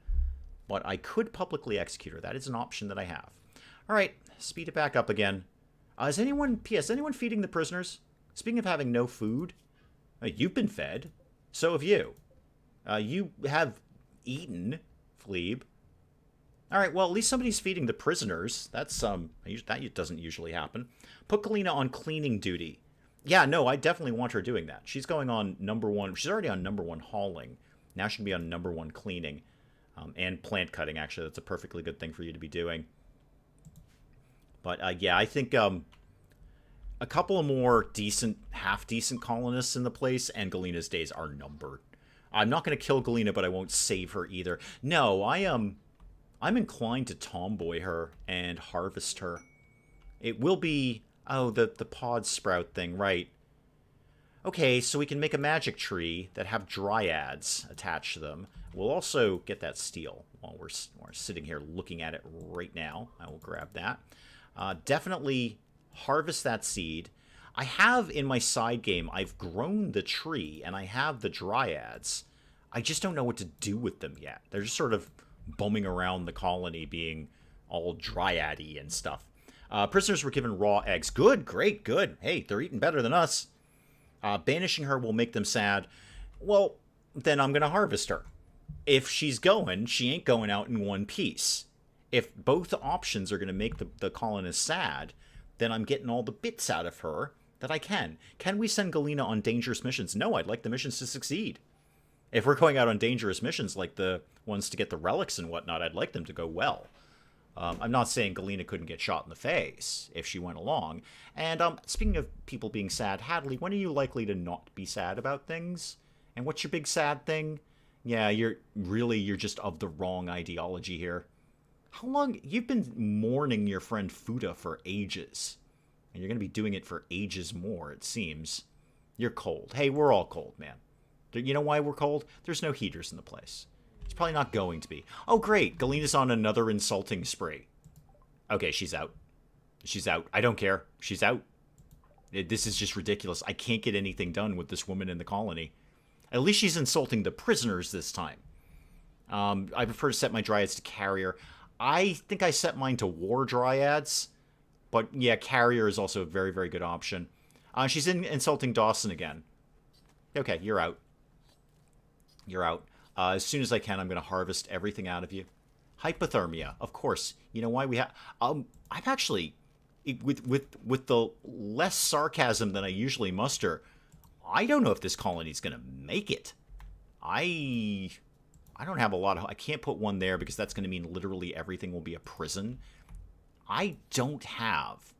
But I could publicly execute her. That is an option that I have. All right, speed it back up again. Is anyone feeding the prisoners? Speaking of having no food, you've been fed. So have you. You have eaten, Fleeb. All right, well, at least somebody's feeding the prisoners. That doesn't usually happen. Put Galena on cleaning duty. Yeah, no, I definitely want her doing that. She's going on number 1. She's already on number 1 hauling. Now she can be on number 1 cleaning. And plant cutting, actually. That's a perfectly good thing for you to be doing. But, yeah, I think a couple of more half-decent colonists in the place, and Galena's days are numbered. I'm not going to kill Galena, but I won't save her either. No, I'm inclined to tomboy her and harvest her. It will be... Oh, the pod sprout thing, right. Okay, so we can make a magic tree that have dryads attached to them. We'll also get that steel. while we're sitting here looking at it right now. I will grab that. Definitely harvest that seed. I have in my side game, I've grown the tree, and I have the dryads. I just don't know what to do with them yet. They're just sort of bumming around the colony being all dryad-y and stuff. Prisoners were given raw eggs. Good, great, good. Hey, they're eating better than us. Banishing her will make them sad. Well, then I'm going to harvest her. If she's going, she ain't going out in one piece. If both options are going to make the colonists sad, then I'm getting all the bits out of her that I can. Can we send Galena on dangerous missions? No, I'd like the missions to succeed. If we're going out on dangerous missions, like the ones to get the relics and whatnot, I'd like them to go well. I'm not saying Galena couldn't get shot in the face if she went along. And speaking of people being sad, Hadley, when are you likely to not be sad about things? And what's your big sad thing? Yeah, you're just of the wrong ideology here. How long? You've been mourning your friend Fuda for ages. And you're going to be doing it for ages more, it seems. You're cold. Hey, we're all cold, man. You know why we're cold? There's no heaters in the place. It's probably not going to be. Oh, great. Galena's on another insulting spree. Okay, she's out. She's out. I don't care. She's out. This is just ridiculous. I can't get anything done with this woman in the colony. At least she's insulting the prisoners this time. I prefer to set my dryads to carrier. I think I set mine to war dryads. But yeah, carrier is also a very, very good option. She's insulting Dawson again. Okay, you're out. You're out. As soon as I can, I'm going to harvest everything out of you. Hypothermia, of course. You know why we have... I'm actually... With the less sarcasm than I usually muster, I don't know if this colony's going to make it. I don't have a lot of... I can't put one there because that's going to mean literally everything will be a prison. I don't have,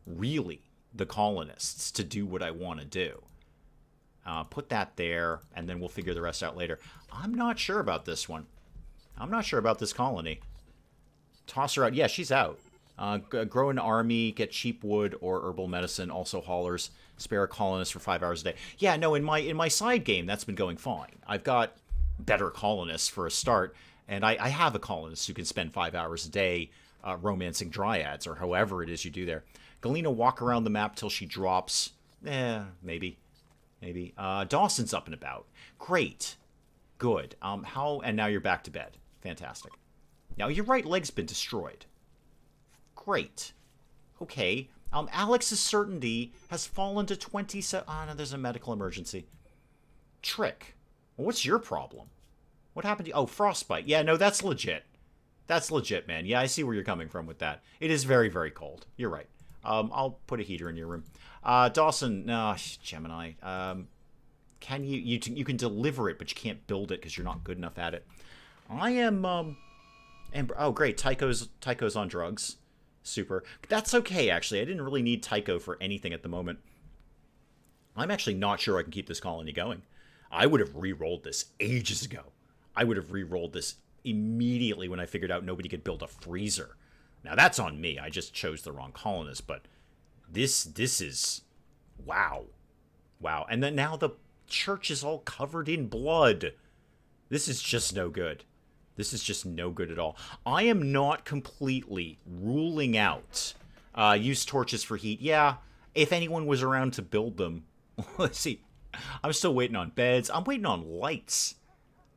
really, the colonists to do what I want to do. Put that there, and then we'll figure the rest out later. I'm not sure about this one. I'm not sure about this colony. Toss her out. Yeah, she's out. Grow an army, get cheap wood or herbal medicine, also haulers. Spare a colonist for 5 hours a day. Yeah, no, in my side game, that's been going fine. I've got better colonists for a start, and I have a colonist who can spend 5 hours a day romancing dryads, or however it is you do there. Galena walk around the map till she drops. Maybe. Maybe. Dawson's up and about. Great. Good. And now you're back to bed. Fantastic. Now your right leg's been destroyed. Great. Okay. Alex's certainty has fallen to 27... no, there's a medical emergency. Trick. Well, what's your problem? What happened to you? Oh, frostbite. Yeah, no, that's legit. That's legit, man. Yeah, I see where you're coming from with that. It is very, very cold. You're right. I'll put a heater in your room. Dawson, no, Gemini. Can you can deliver it, but you can't build it because you're not good enough at it. I am, oh, great. Tycho's on drugs. Super. That's okay, actually. I didn't really need Tycho for anything at the moment. I'm actually not sure I can keep this colony going. I would have re-rolled this ages ago. I would have re-rolled this immediately when I figured out nobody could build a freezer. Now, that's on me. I just chose the wrong colonist, but this is... Wow. Wow. And then now the church is all covered in blood. This is just no good. This is just no good at all. I am not completely ruling out use torches for heat. Yeah, if anyone was around to build them. Let's see. I'm still waiting on beds. I'm waiting on lights.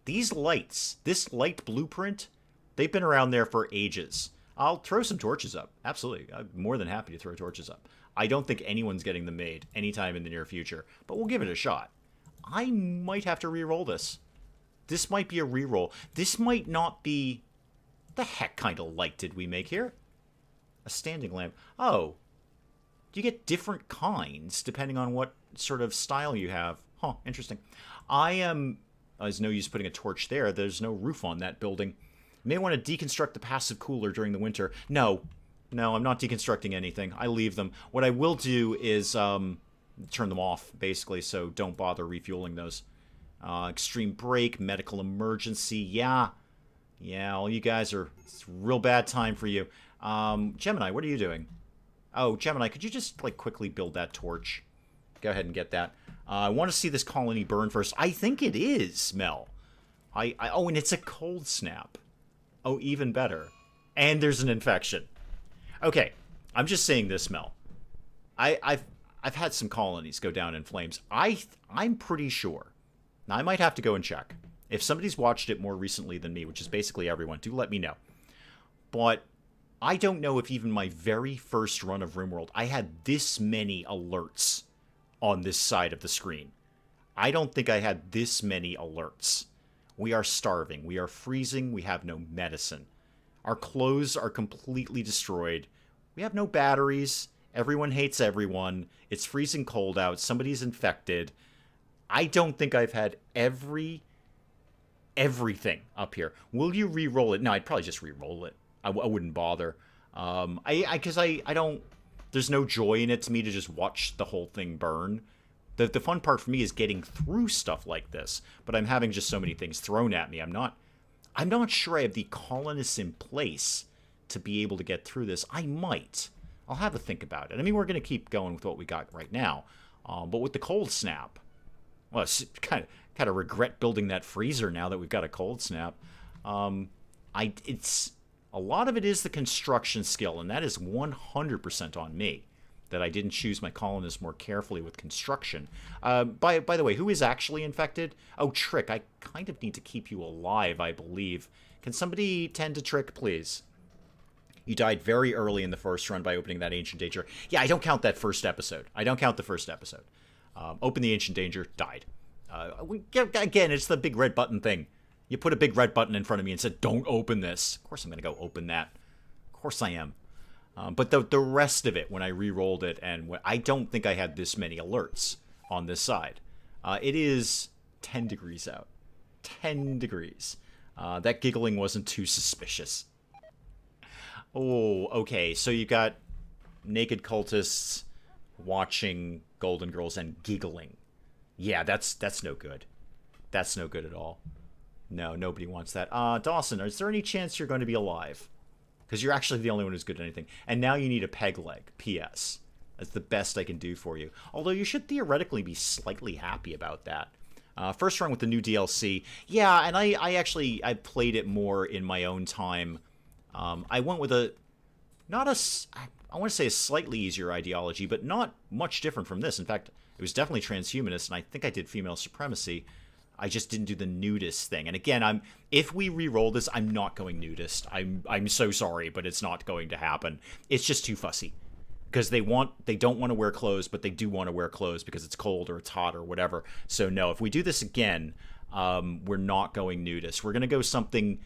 These lights, this light blueprint, they've been around there for ages. I'll throw some torches up. Absolutely. I'm more than happy to throw torches up. I don't think anyone's getting them made anytime in the near future, but we'll give it a shot. I might have to re-roll this. This might be a re-roll. This might not be... The heck kind of light did we make here? A standing lamp. Oh. You get different kinds depending on what sort of style you have. Huh, interesting. I am... There's no use putting a torch there. There's no roof on that building. You may want to deconstruct the passive cooler during the winter. No. No, I'm not deconstructing anything. I leave them. What I will do is turn them off, basically, so don't bother refueling those. Extreme break, medical emergency. Yeah. Yeah, all you guys are... It's a real bad time for you. Gemini, what are you doing? Oh, Gemini, could you just, like, quickly build that torch? Go ahead and get that. I want to see this colony burn first. I think it is, Mel. Oh, and it's a cold snap. Oh, even better. And there's an infection. Okay, I'm just saying this, Mel. I've had some colonies go down in flames. I'm pretty sure. Now I might have to go and check. If somebody's watched it more recently than me, which is basically everyone, do let me know. But I don't know if even my very first run of RimWorld, I had this many alerts on this side of the screen. I don't think I had this many alerts. We are starving. We are freezing. We have no medicine. Our clothes are completely destroyed. We have no batteries. Everyone hates everyone. It's freezing cold out. Somebody's infected. I don't think I've had everything up here. Will you re-roll it? No, I'd probably just re-roll it. I wouldn't bother. Because I don't... There's no joy in it to me to just watch the whole thing burn. The fun part for me is getting through stuff like this. But I'm having just so many things thrown at me. I'm not sure I have the colonists in place to be able to get through this. I might. I'll have a think about it. I mean, we're going to keep going with what we got right now. But with the cold snap... Well, it's kind of regret building that freezer now that we've got a cold snap. It's a lot of it is the construction skill, and that is 100% on me. That I didn't choose my colonists more carefully with construction. By the way, who is actually infected? Oh, Trick, I kind of need to keep you alive, I believe. Can somebody tend to Trick, please? You died very early in the first run by opening that Ancient Danger. Yeah, I don't count that first episode. I don't count the first episode. Open the Ancient Danger, died. Again, it's the big red button thing. You put a big red button in front of me and said, don't open this. Of course I'm going to go open that. Of course I am. But the rest of it, when I re-rolled it, and I don't think I had this many alerts on this side. It is 10 degrees out. 10 degrees. That giggling wasn't too suspicious. Oh, okay. So you got naked cultists watching Golden Girls and giggling. Yeah, that's no good. That's no good at all. No, nobody wants that. Dawson, is there any chance you're going to be alive? Because you're actually the only one who's good at anything. And now you need a peg leg. P.S. That's the best I can do for you. Although you should theoretically be slightly happy about that. First run with the new DLC. Yeah, and I played it more in my own time. I went with I want to say a slightly easier ideology, but not much different from this. In fact, it was definitely transhumanist, and I think I did female supremacy. I just didn't do the nudist thing. And again, if we re-roll this, I'm not going nudist. I'm so sorry, but it's not going to happen. It's just too fussy. Because they don't want to wear clothes, but they do want to wear clothes because it's cold or it's hot or whatever. So no, if we do this again, we're not going nudist. We're going to go something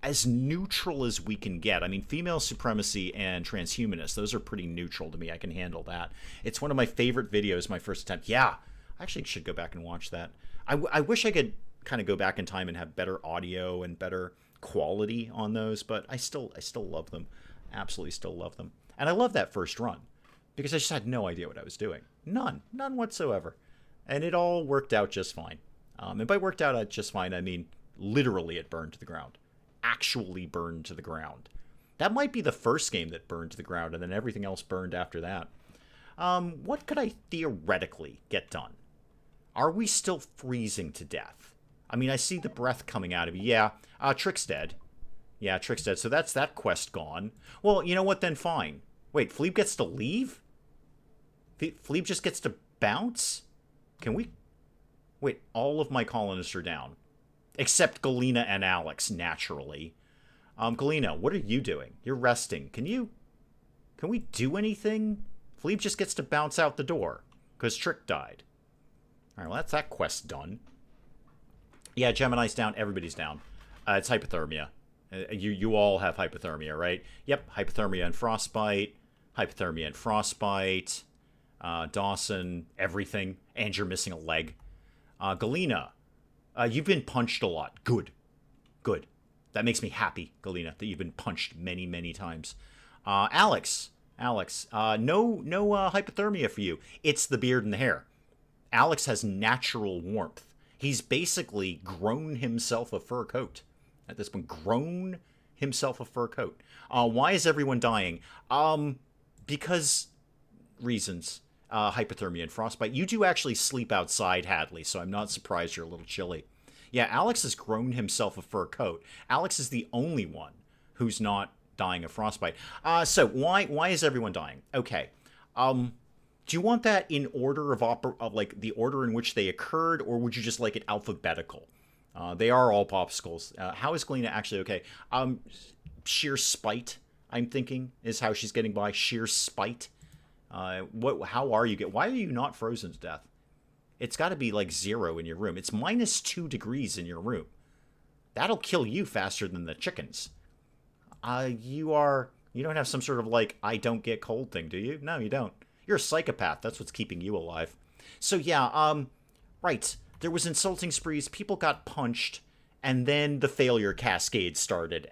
as neutral as we can get. I mean, female supremacy and transhumanist, those are pretty neutral to me. I can handle that. It's one of my favorite videos, my first attempt. Yeah, I actually should go back and watch that. I wish I could kind of go back in time and have better audio and better quality on those, but I still love them. Absolutely still love them. And I love that first run because I just had no idea what I was doing. None whatsoever. And it all worked out just fine. And by worked out just fine, I mean literally it burned to the ground. Actually burned to the ground. That might be the first game that burned to the ground, and then everything else burned after that. What could I theoretically get done? Are we still freezing to death? I mean, I see the breath coming out of you. Yeah, Trick's dead. Yeah, Trick's dead. So that's that quest gone. Well, you know what then? Fine. Wait, Philippe gets to leave? Philippe just gets to bounce? Can we... Wait, all of my colonists are down. Except Galena and Alex, naturally. Galena, what are you doing? You're resting. Can we do anything? Philippe just gets to bounce out the door. Because Trick died. Alright, well, that's that quest done. Yeah, Gemini's down. Everybody's down. It's hypothermia. You all have hypothermia, right? Yep, hypothermia and frostbite. Hypothermia and frostbite. Dawson, everything. And you're missing a leg. Galena, you've been punched a lot. Good. Good. That makes me happy, Galena, that you've been punched many, many times. Alex, no hypothermia for you. It's the beard and the hair. Alex has natural warmth. He's basically grown himself a fur coat. At this point, grown himself a fur coat. Why is everyone dying? Because reasons. Hypothermia and frostbite. You do actually sleep outside, Hadley, so I'm not surprised you're a little chilly. Yeah, Alex has grown himself a fur coat. Alex is the only one who's not dying of frostbite. So why is everyone dying? Okay. Do you want that in order of like the order in which they occurred, or would you just like it alphabetical? They are all popsicles. How is Galena actually okay? Sheer spite, I'm thinking, is how she's getting by. Sheer spite. How are you why are you not frozen to death? It's got to be like 0 in your room. It's -2 degrees in your room. That'll kill you faster than the chickens. You don't have some sort of like I don't get cold thing, do you? No, you don't. You're a psychopath. That's what's keeping you alive. So yeah, right. There was insulting sprees. People got punched, and then the failure cascade started.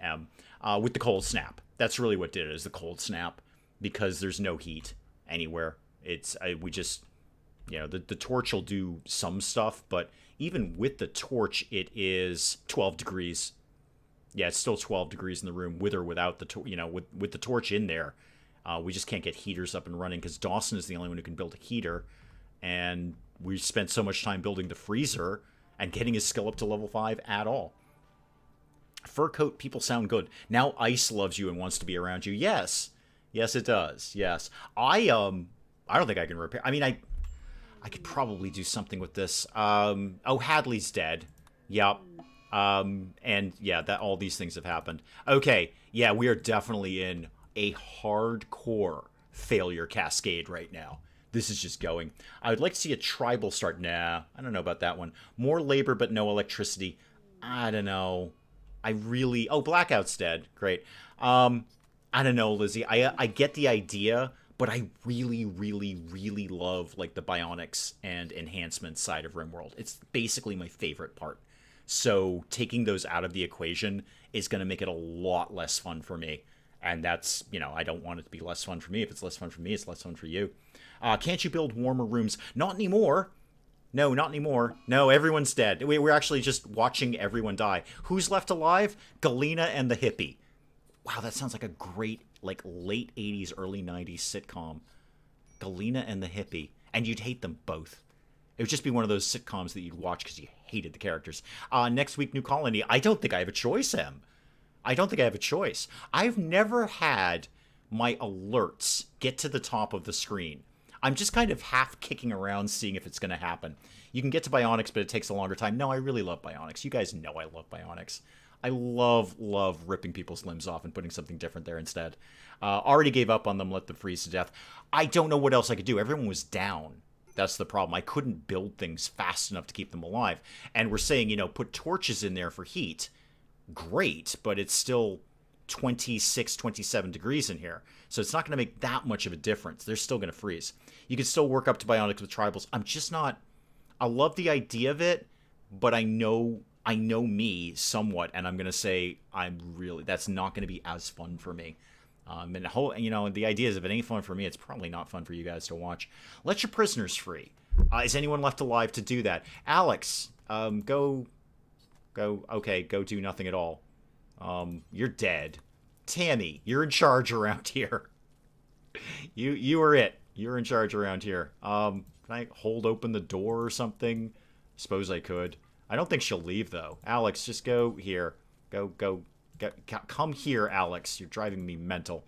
With the cold snap. That's really what did it. Is the cold snap, because there's no heat anywhere. We just, the torch will do some stuff, but even with the torch, it is 12 degrees. Yeah, it's still 12 degrees in the room, with or without with the torch in there. We just can't get heaters up and running because Dawson is the only one who can build a heater, and we spent so much time building the freezer and getting his skill up to level 5 at all. Fur coat, people sound good. Now ice loves you and wants to be around you. Yes, it does. Yes, I don't think I can repair. I mean, I could probably do something with this. Hadley's dead. Yep. And yeah, that all these things have happened. Okay, yeah, we are definitely in a hardcore failure cascade right now. This is just going. I would like to see a tribal start. Nah, I don't know about that one. More labor but no electricity. I don't know. Blackout's dead. Great. I don't know, Lizzie. I get the idea, but I really, really, really love like the bionics and enhancements side of RimWorld. It's basically my favorite part. So taking those out of the equation is going to make it a lot less fun for me. And that's, I don't want it to be less fun for me. If it's less fun for me, it's less fun for you. Can't you build warmer rooms? Not anymore. No, not anymore. No, everyone's dead. We're actually just watching everyone die. Who's left alive? Galena and the hippie. Wow, that sounds like a great, like, late 80s, early 90s sitcom. Galena and the hippie. And you'd hate them both. It would just be one of those sitcoms that you'd watch because you hated the characters. Next week, new colony. I don't think I have a choice, Em. I don't think I have a choice. I've never had my alerts get to the top of the screen. I'm just kind of half kicking around seeing if it's going to happen. You can get to bionics, but it takes a longer time. No, I really love bionics. You guys know I love bionics. I love ripping people's limbs off and putting something different there instead. Already gave up on them, let them freeze to death. I don't know what else I could do. Everyone was down. That's the problem. I couldn't build things fast enough to keep them alive. And we're saying, put torches in there for heat. Great, but it's still 26, 27 degrees in here. So it's not going to make that much of a difference. They're still going to freeze. You can still work up to bionics with tribals. I'm just not... I love the idea of it, but I know me somewhat, and I'm going to say that's not going to be as fun for me. And the idea is if it ain't fun for me, it's probably not fun for you guys to watch. Let your prisoners free. Is anyone left alive to do that? Alex, go do nothing at all. You're dead. Tammy, you're in charge around here. You are it. You're in charge around here. Can I hold open the door or something? Suppose I could. I don't think she'll leave though. Alex, just go here. Come here, Alex. You're driving me mental.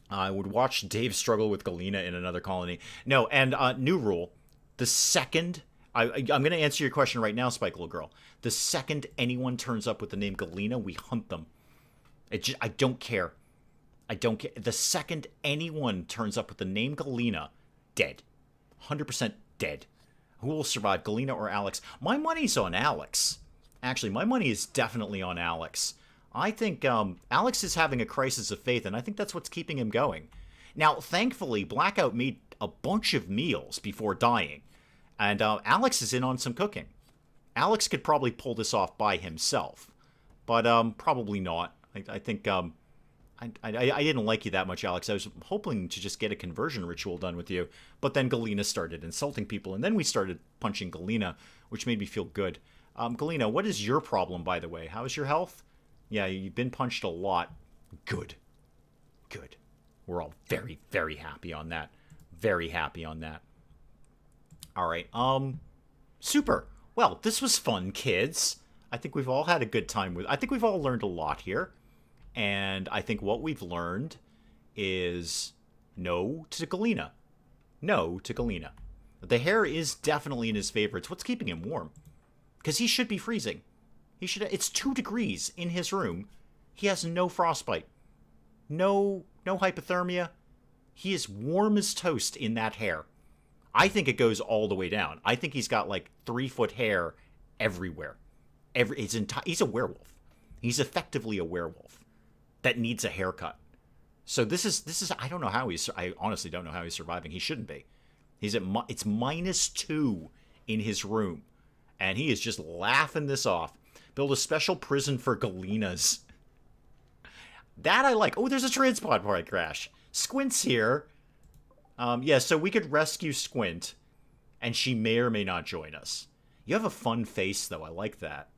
I would watch Dave struggle with Galena in another colony. No, and new rule. The second... I'm going to answer your question right now, Spike Little Girl. The second anyone turns up with the name Galena, we hunt them. I don't care. I don't care. The second anyone turns up with the name Galena, dead. 100% dead. Who will survive, Galena or Alex? My money's on Alex. Actually, my money is definitely on Alex. I think Alex is having a crisis of faith, and I think that's what's keeping him going. Now, thankfully, Blackout made a bunch of meals before dying. And Alex is in on some cooking. Alex could probably pull this off by himself, but probably not. I think I didn't like you that much, Alex. I was hoping to just get a conversion ritual done with you, but then Galena started insulting people, and then we started punching Galena, which made me feel good. Galena, what is your problem, by the way? How is your health? Yeah, you've been punched a lot. Good. Good. We're all very, very happy on that. Very happy on that. All right. Super. Well, this was fun, kids. I think we've all had a good time with. I think we've all learned a lot here, and I think what we've learned is no to Galena. No to Galena. The hair is definitely in his favor. It's what's keeping him warm, because he should be freezing. He should. It's 2 degrees in his room. He has no frostbite, no hypothermia. He is warm as toast in that hair. I think it goes all the way down. I think he's got like 3-foot hair everywhere. He's a werewolf. He's effectively a werewolf that needs a haircut. So this is I don't know how I honestly don't know how he's surviving. He shouldn't be. It's -2 in his room, and he is just laughing this off. Build a special prison for Galenas. That I like. Oh, there's a transport part crash. Squint's here. Yeah, so we could rescue Squint, and she may or may not join us. You have a fun face, though. I like that.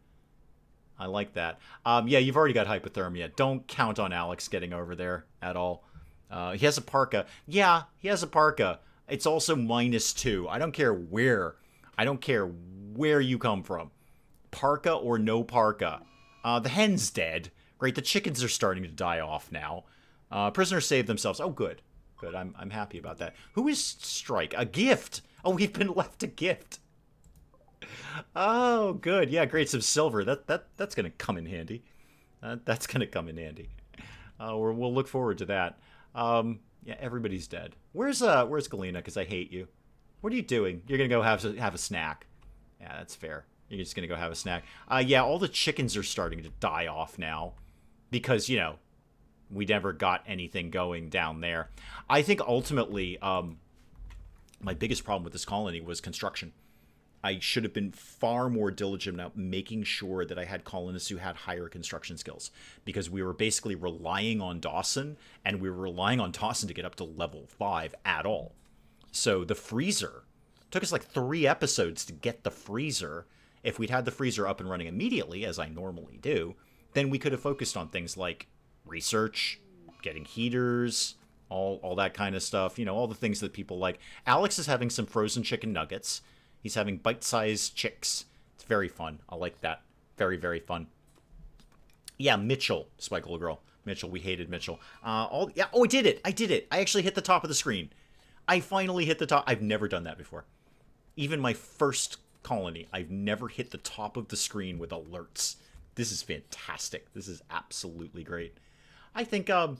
I like that. Yeah, you've already got hypothermia. Don't count on Alex getting over there at all. He has a parka. Yeah, he has a parka. It's also -2. I don't care where. I don't care where you come from. Parka or no parka. The hen's dead. Great, the chickens are starting to die off now. Prisoners saved themselves. Oh, good. Good, I'm happy about that. Who is Strike? A gift! Oh, we've been left a gift. Oh, good. Yeah, great. Some silver. That's going to come in handy. That's going to come in handy. We'll look forward to that. Yeah, everybody's dead. Where's Galena? Because I hate you. What are you doing? You're going to go have a snack. Yeah, that's fair. You're just going to go have a snack. Yeah, all the chickens are starting to die off now. Because, we never got anything going down there. I think ultimately, my biggest problem with this colony was construction. I should have been far more diligent about making sure that I had colonists who had higher construction skills, because we were basically relying on Dawson, and we were relying on Dawson to get up to level 5 at all. So the freezer took us like 3 episodes to get the freezer. If we'd had the freezer up and running immediately, as I normally do, then we could have focused on things like research, getting heaters, all that kind of stuff. All the things that people like. Alex is having some frozen chicken nuggets. He's having bite-sized chicks. It's very fun. I like that. Very, very fun. Yeah, Mitchell, Spike Girl. Mitchell, we hated Mitchell. Oh, I did it. I actually hit the top of the screen. I finally hit the top. I've never done that before. Even my first colony, I've never hit the top of the screen with alerts. This is fantastic. This is absolutely great. I think I'm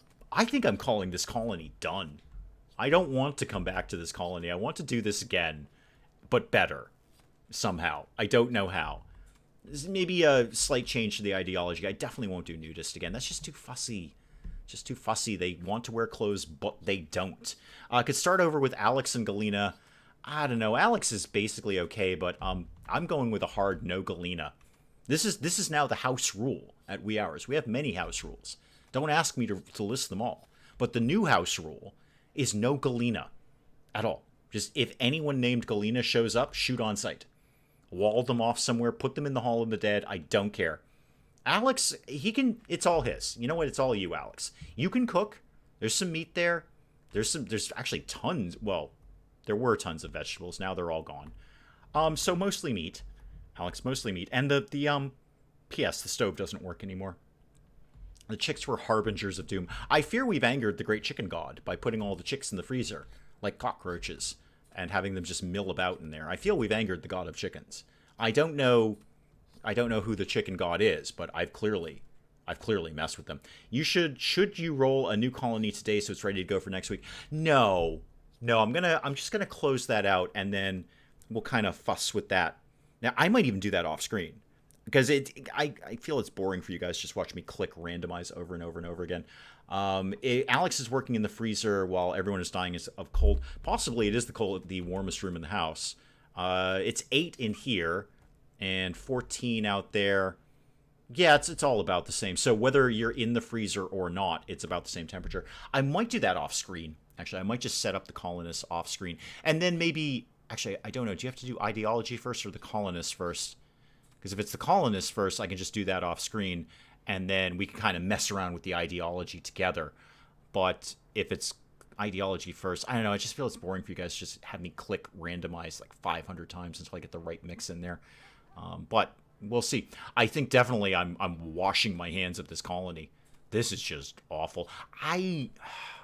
calling this colony done. I don't want to come back to this colony. I want to do this again, but better somehow. I don't know how. This maybe a slight change to the ideology. I definitely won't do nudist again. That's just too fussy. Just too fussy. They want to wear clothes, but they don't. Could start over with Alex and Galena. I don't know. Alex is basically okay, but I'm going with a hard no Galena. This is now the house rule at Wee Hours. We have many house rules. Don't ask me to list them all. But the new house rule is no Galena at all. Just if anyone named Galena shows up, shoot on sight. Wall them off somewhere, put them in the Hall of the Dead. I don't care. Alex, it's all his. You know what? It's all you, Alex. You can cook. There's some meat there. There's actually tons. Well, there were tons of vegetables. Now they're all gone. So mostly meat. Alex, mostly meat. And the P.S. the stove doesn't work anymore. The chicks were harbingers of doom. I fear we've angered the great chicken god by putting all the chicks in the freezer, like cockroaches, and having them just mill about in there. I feel we've angered the god of chickens. I don't know who the chicken god is, but I've clearly messed with them. Should you roll a new colony today so it's ready to go for next week? No, I'm just gonna close that out, and then we'll kind of fuss with that. Now I might even do that off screen, because I feel it's boring for you guys just watching me click randomize over and over and over again. Alex is working in the freezer while everyone is dying of cold. Possibly it is the warmest room in the house. It's 8 in here and 14 out there. Yeah, it's all about the same. So whether you're in the freezer or not, it's about the same temperature. I might do that off screen. Actually, I might just set up the colonists off screen. And then maybe, actually, I don't know. Do you have to do ideology first or the colonists first? Because if it's the colonists first, I can just do that off screen, and then we can kind of mess around with the ideology together. But if it's ideology first, I don't know. I just feel it's boring for you guys to just have me click randomize like 500 times until I get the right mix in there. But we'll see. I think definitely I'm washing my hands of this colony. This is just awful. I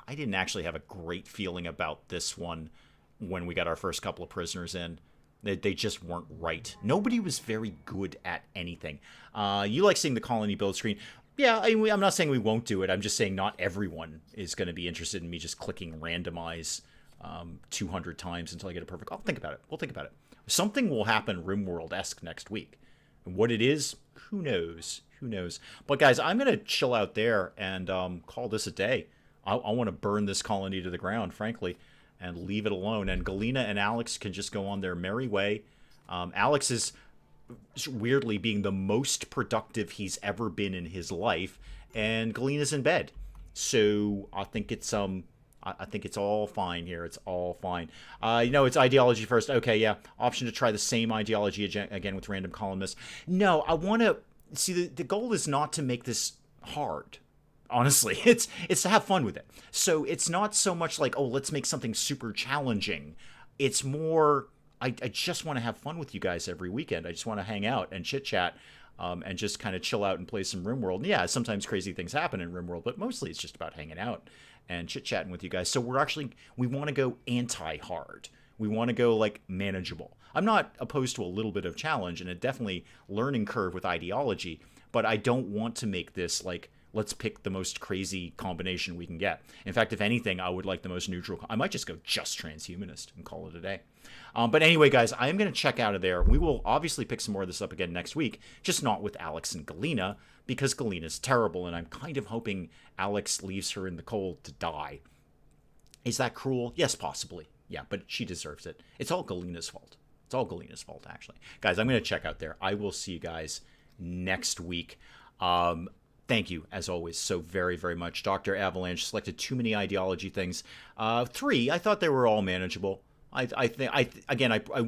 didn't actually have a great feeling about this one when we got our first couple of prisoners in. They just weren't right. Nobody was very good at anything. You like seeing the colony build screen. Yeah, I'm not saying we won't do it. I'm just saying not everyone is going to be interested in me just clicking randomize 200 times until I get it perfect. I'll think about it. We'll think about it. Something will happen RimWorld-esque next week. What it is, who knows? Who knows? But guys, I'm going to chill out there and call this a day. I want to burn this colony to the ground, frankly, and leave it alone. And Galena and Alex can just go on their merry way. Alex is weirdly being the most productive he's ever been in his life, and Galena's in bed. So I think it's all fine here. It's all fine. It's ideology first. Okay, yeah. Option to try the same ideology again with random columnists. No, I want to see the goal is not to make this hard. Honestly, it's to have fun with it. So it's not so much like, oh, let's make something super challenging. It's more, I just want to have fun with you guys every weekend. I just want to hang out and chit chat and just kind of chill out and play some RimWorld. And yeah, sometimes crazy things happen in RimWorld, but mostly it's just about hanging out and chit chatting with you guys. So we want to go anti-hard. We want to go like manageable. I'm not opposed to a little bit of challenge and a definitely learning curve with ideology, but I don't want to make this like, let's pick the most crazy combination we can get. In fact, if anything, I would like the most neutral. I might just go just transhumanist and call it a day. But anyway, guys, I am going to check out of there. We will obviously pick some more of this up again next week, just not with Alex and Galena, because Galena's terrible, and I'm kind of hoping Alex leaves her in the cold to die. Is that cruel? Yes, possibly. Yeah, but she deserves it. It's all Galena's fault. It's all Galena's fault, actually. Guys, I'm going to check out there. I will see you guys next week. Thank you, as always, so very, very much. Dr. Avalanche selected too many ideology things. 3, I thought they were all manageable. I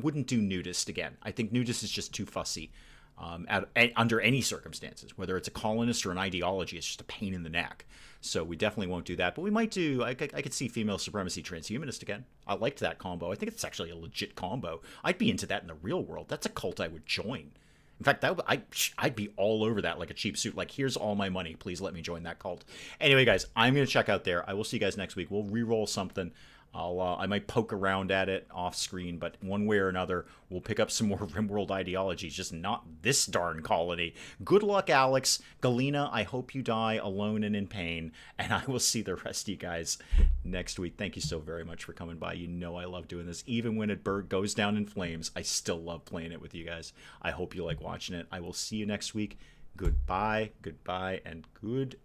wouldn't do nudist again. I think nudist is just too fussy under any circumstances. Whether it's a colonist or an ideology, it's just a pain in the neck. So we definitely won't do that. But we might do, I could see female supremacy transhumanist again. I liked that combo. I think it's actually a legit combo. I'd be into that in the real world. That's a cult I would join. In fact, I'd be all over that like a cheap suit. Like, here's all my money. Please let me join that cult. Anyway, guys, I'm going to check out there. I will see you guys next week. We'll re-roll something. I might poke around at it off screen, but one way or another, we'll pick up some more RimWorld ideologies, just not this darn colony. Good luck, Alex. Galena, I hope you die alone and in pain, and I will see the rest of you guys next week. Thank you so very much for coming by. You know I love doing this. Even when it goes down in flames, I still love playing it with you guys. I hope you like watching it. I will see you next week. Goodbye, and good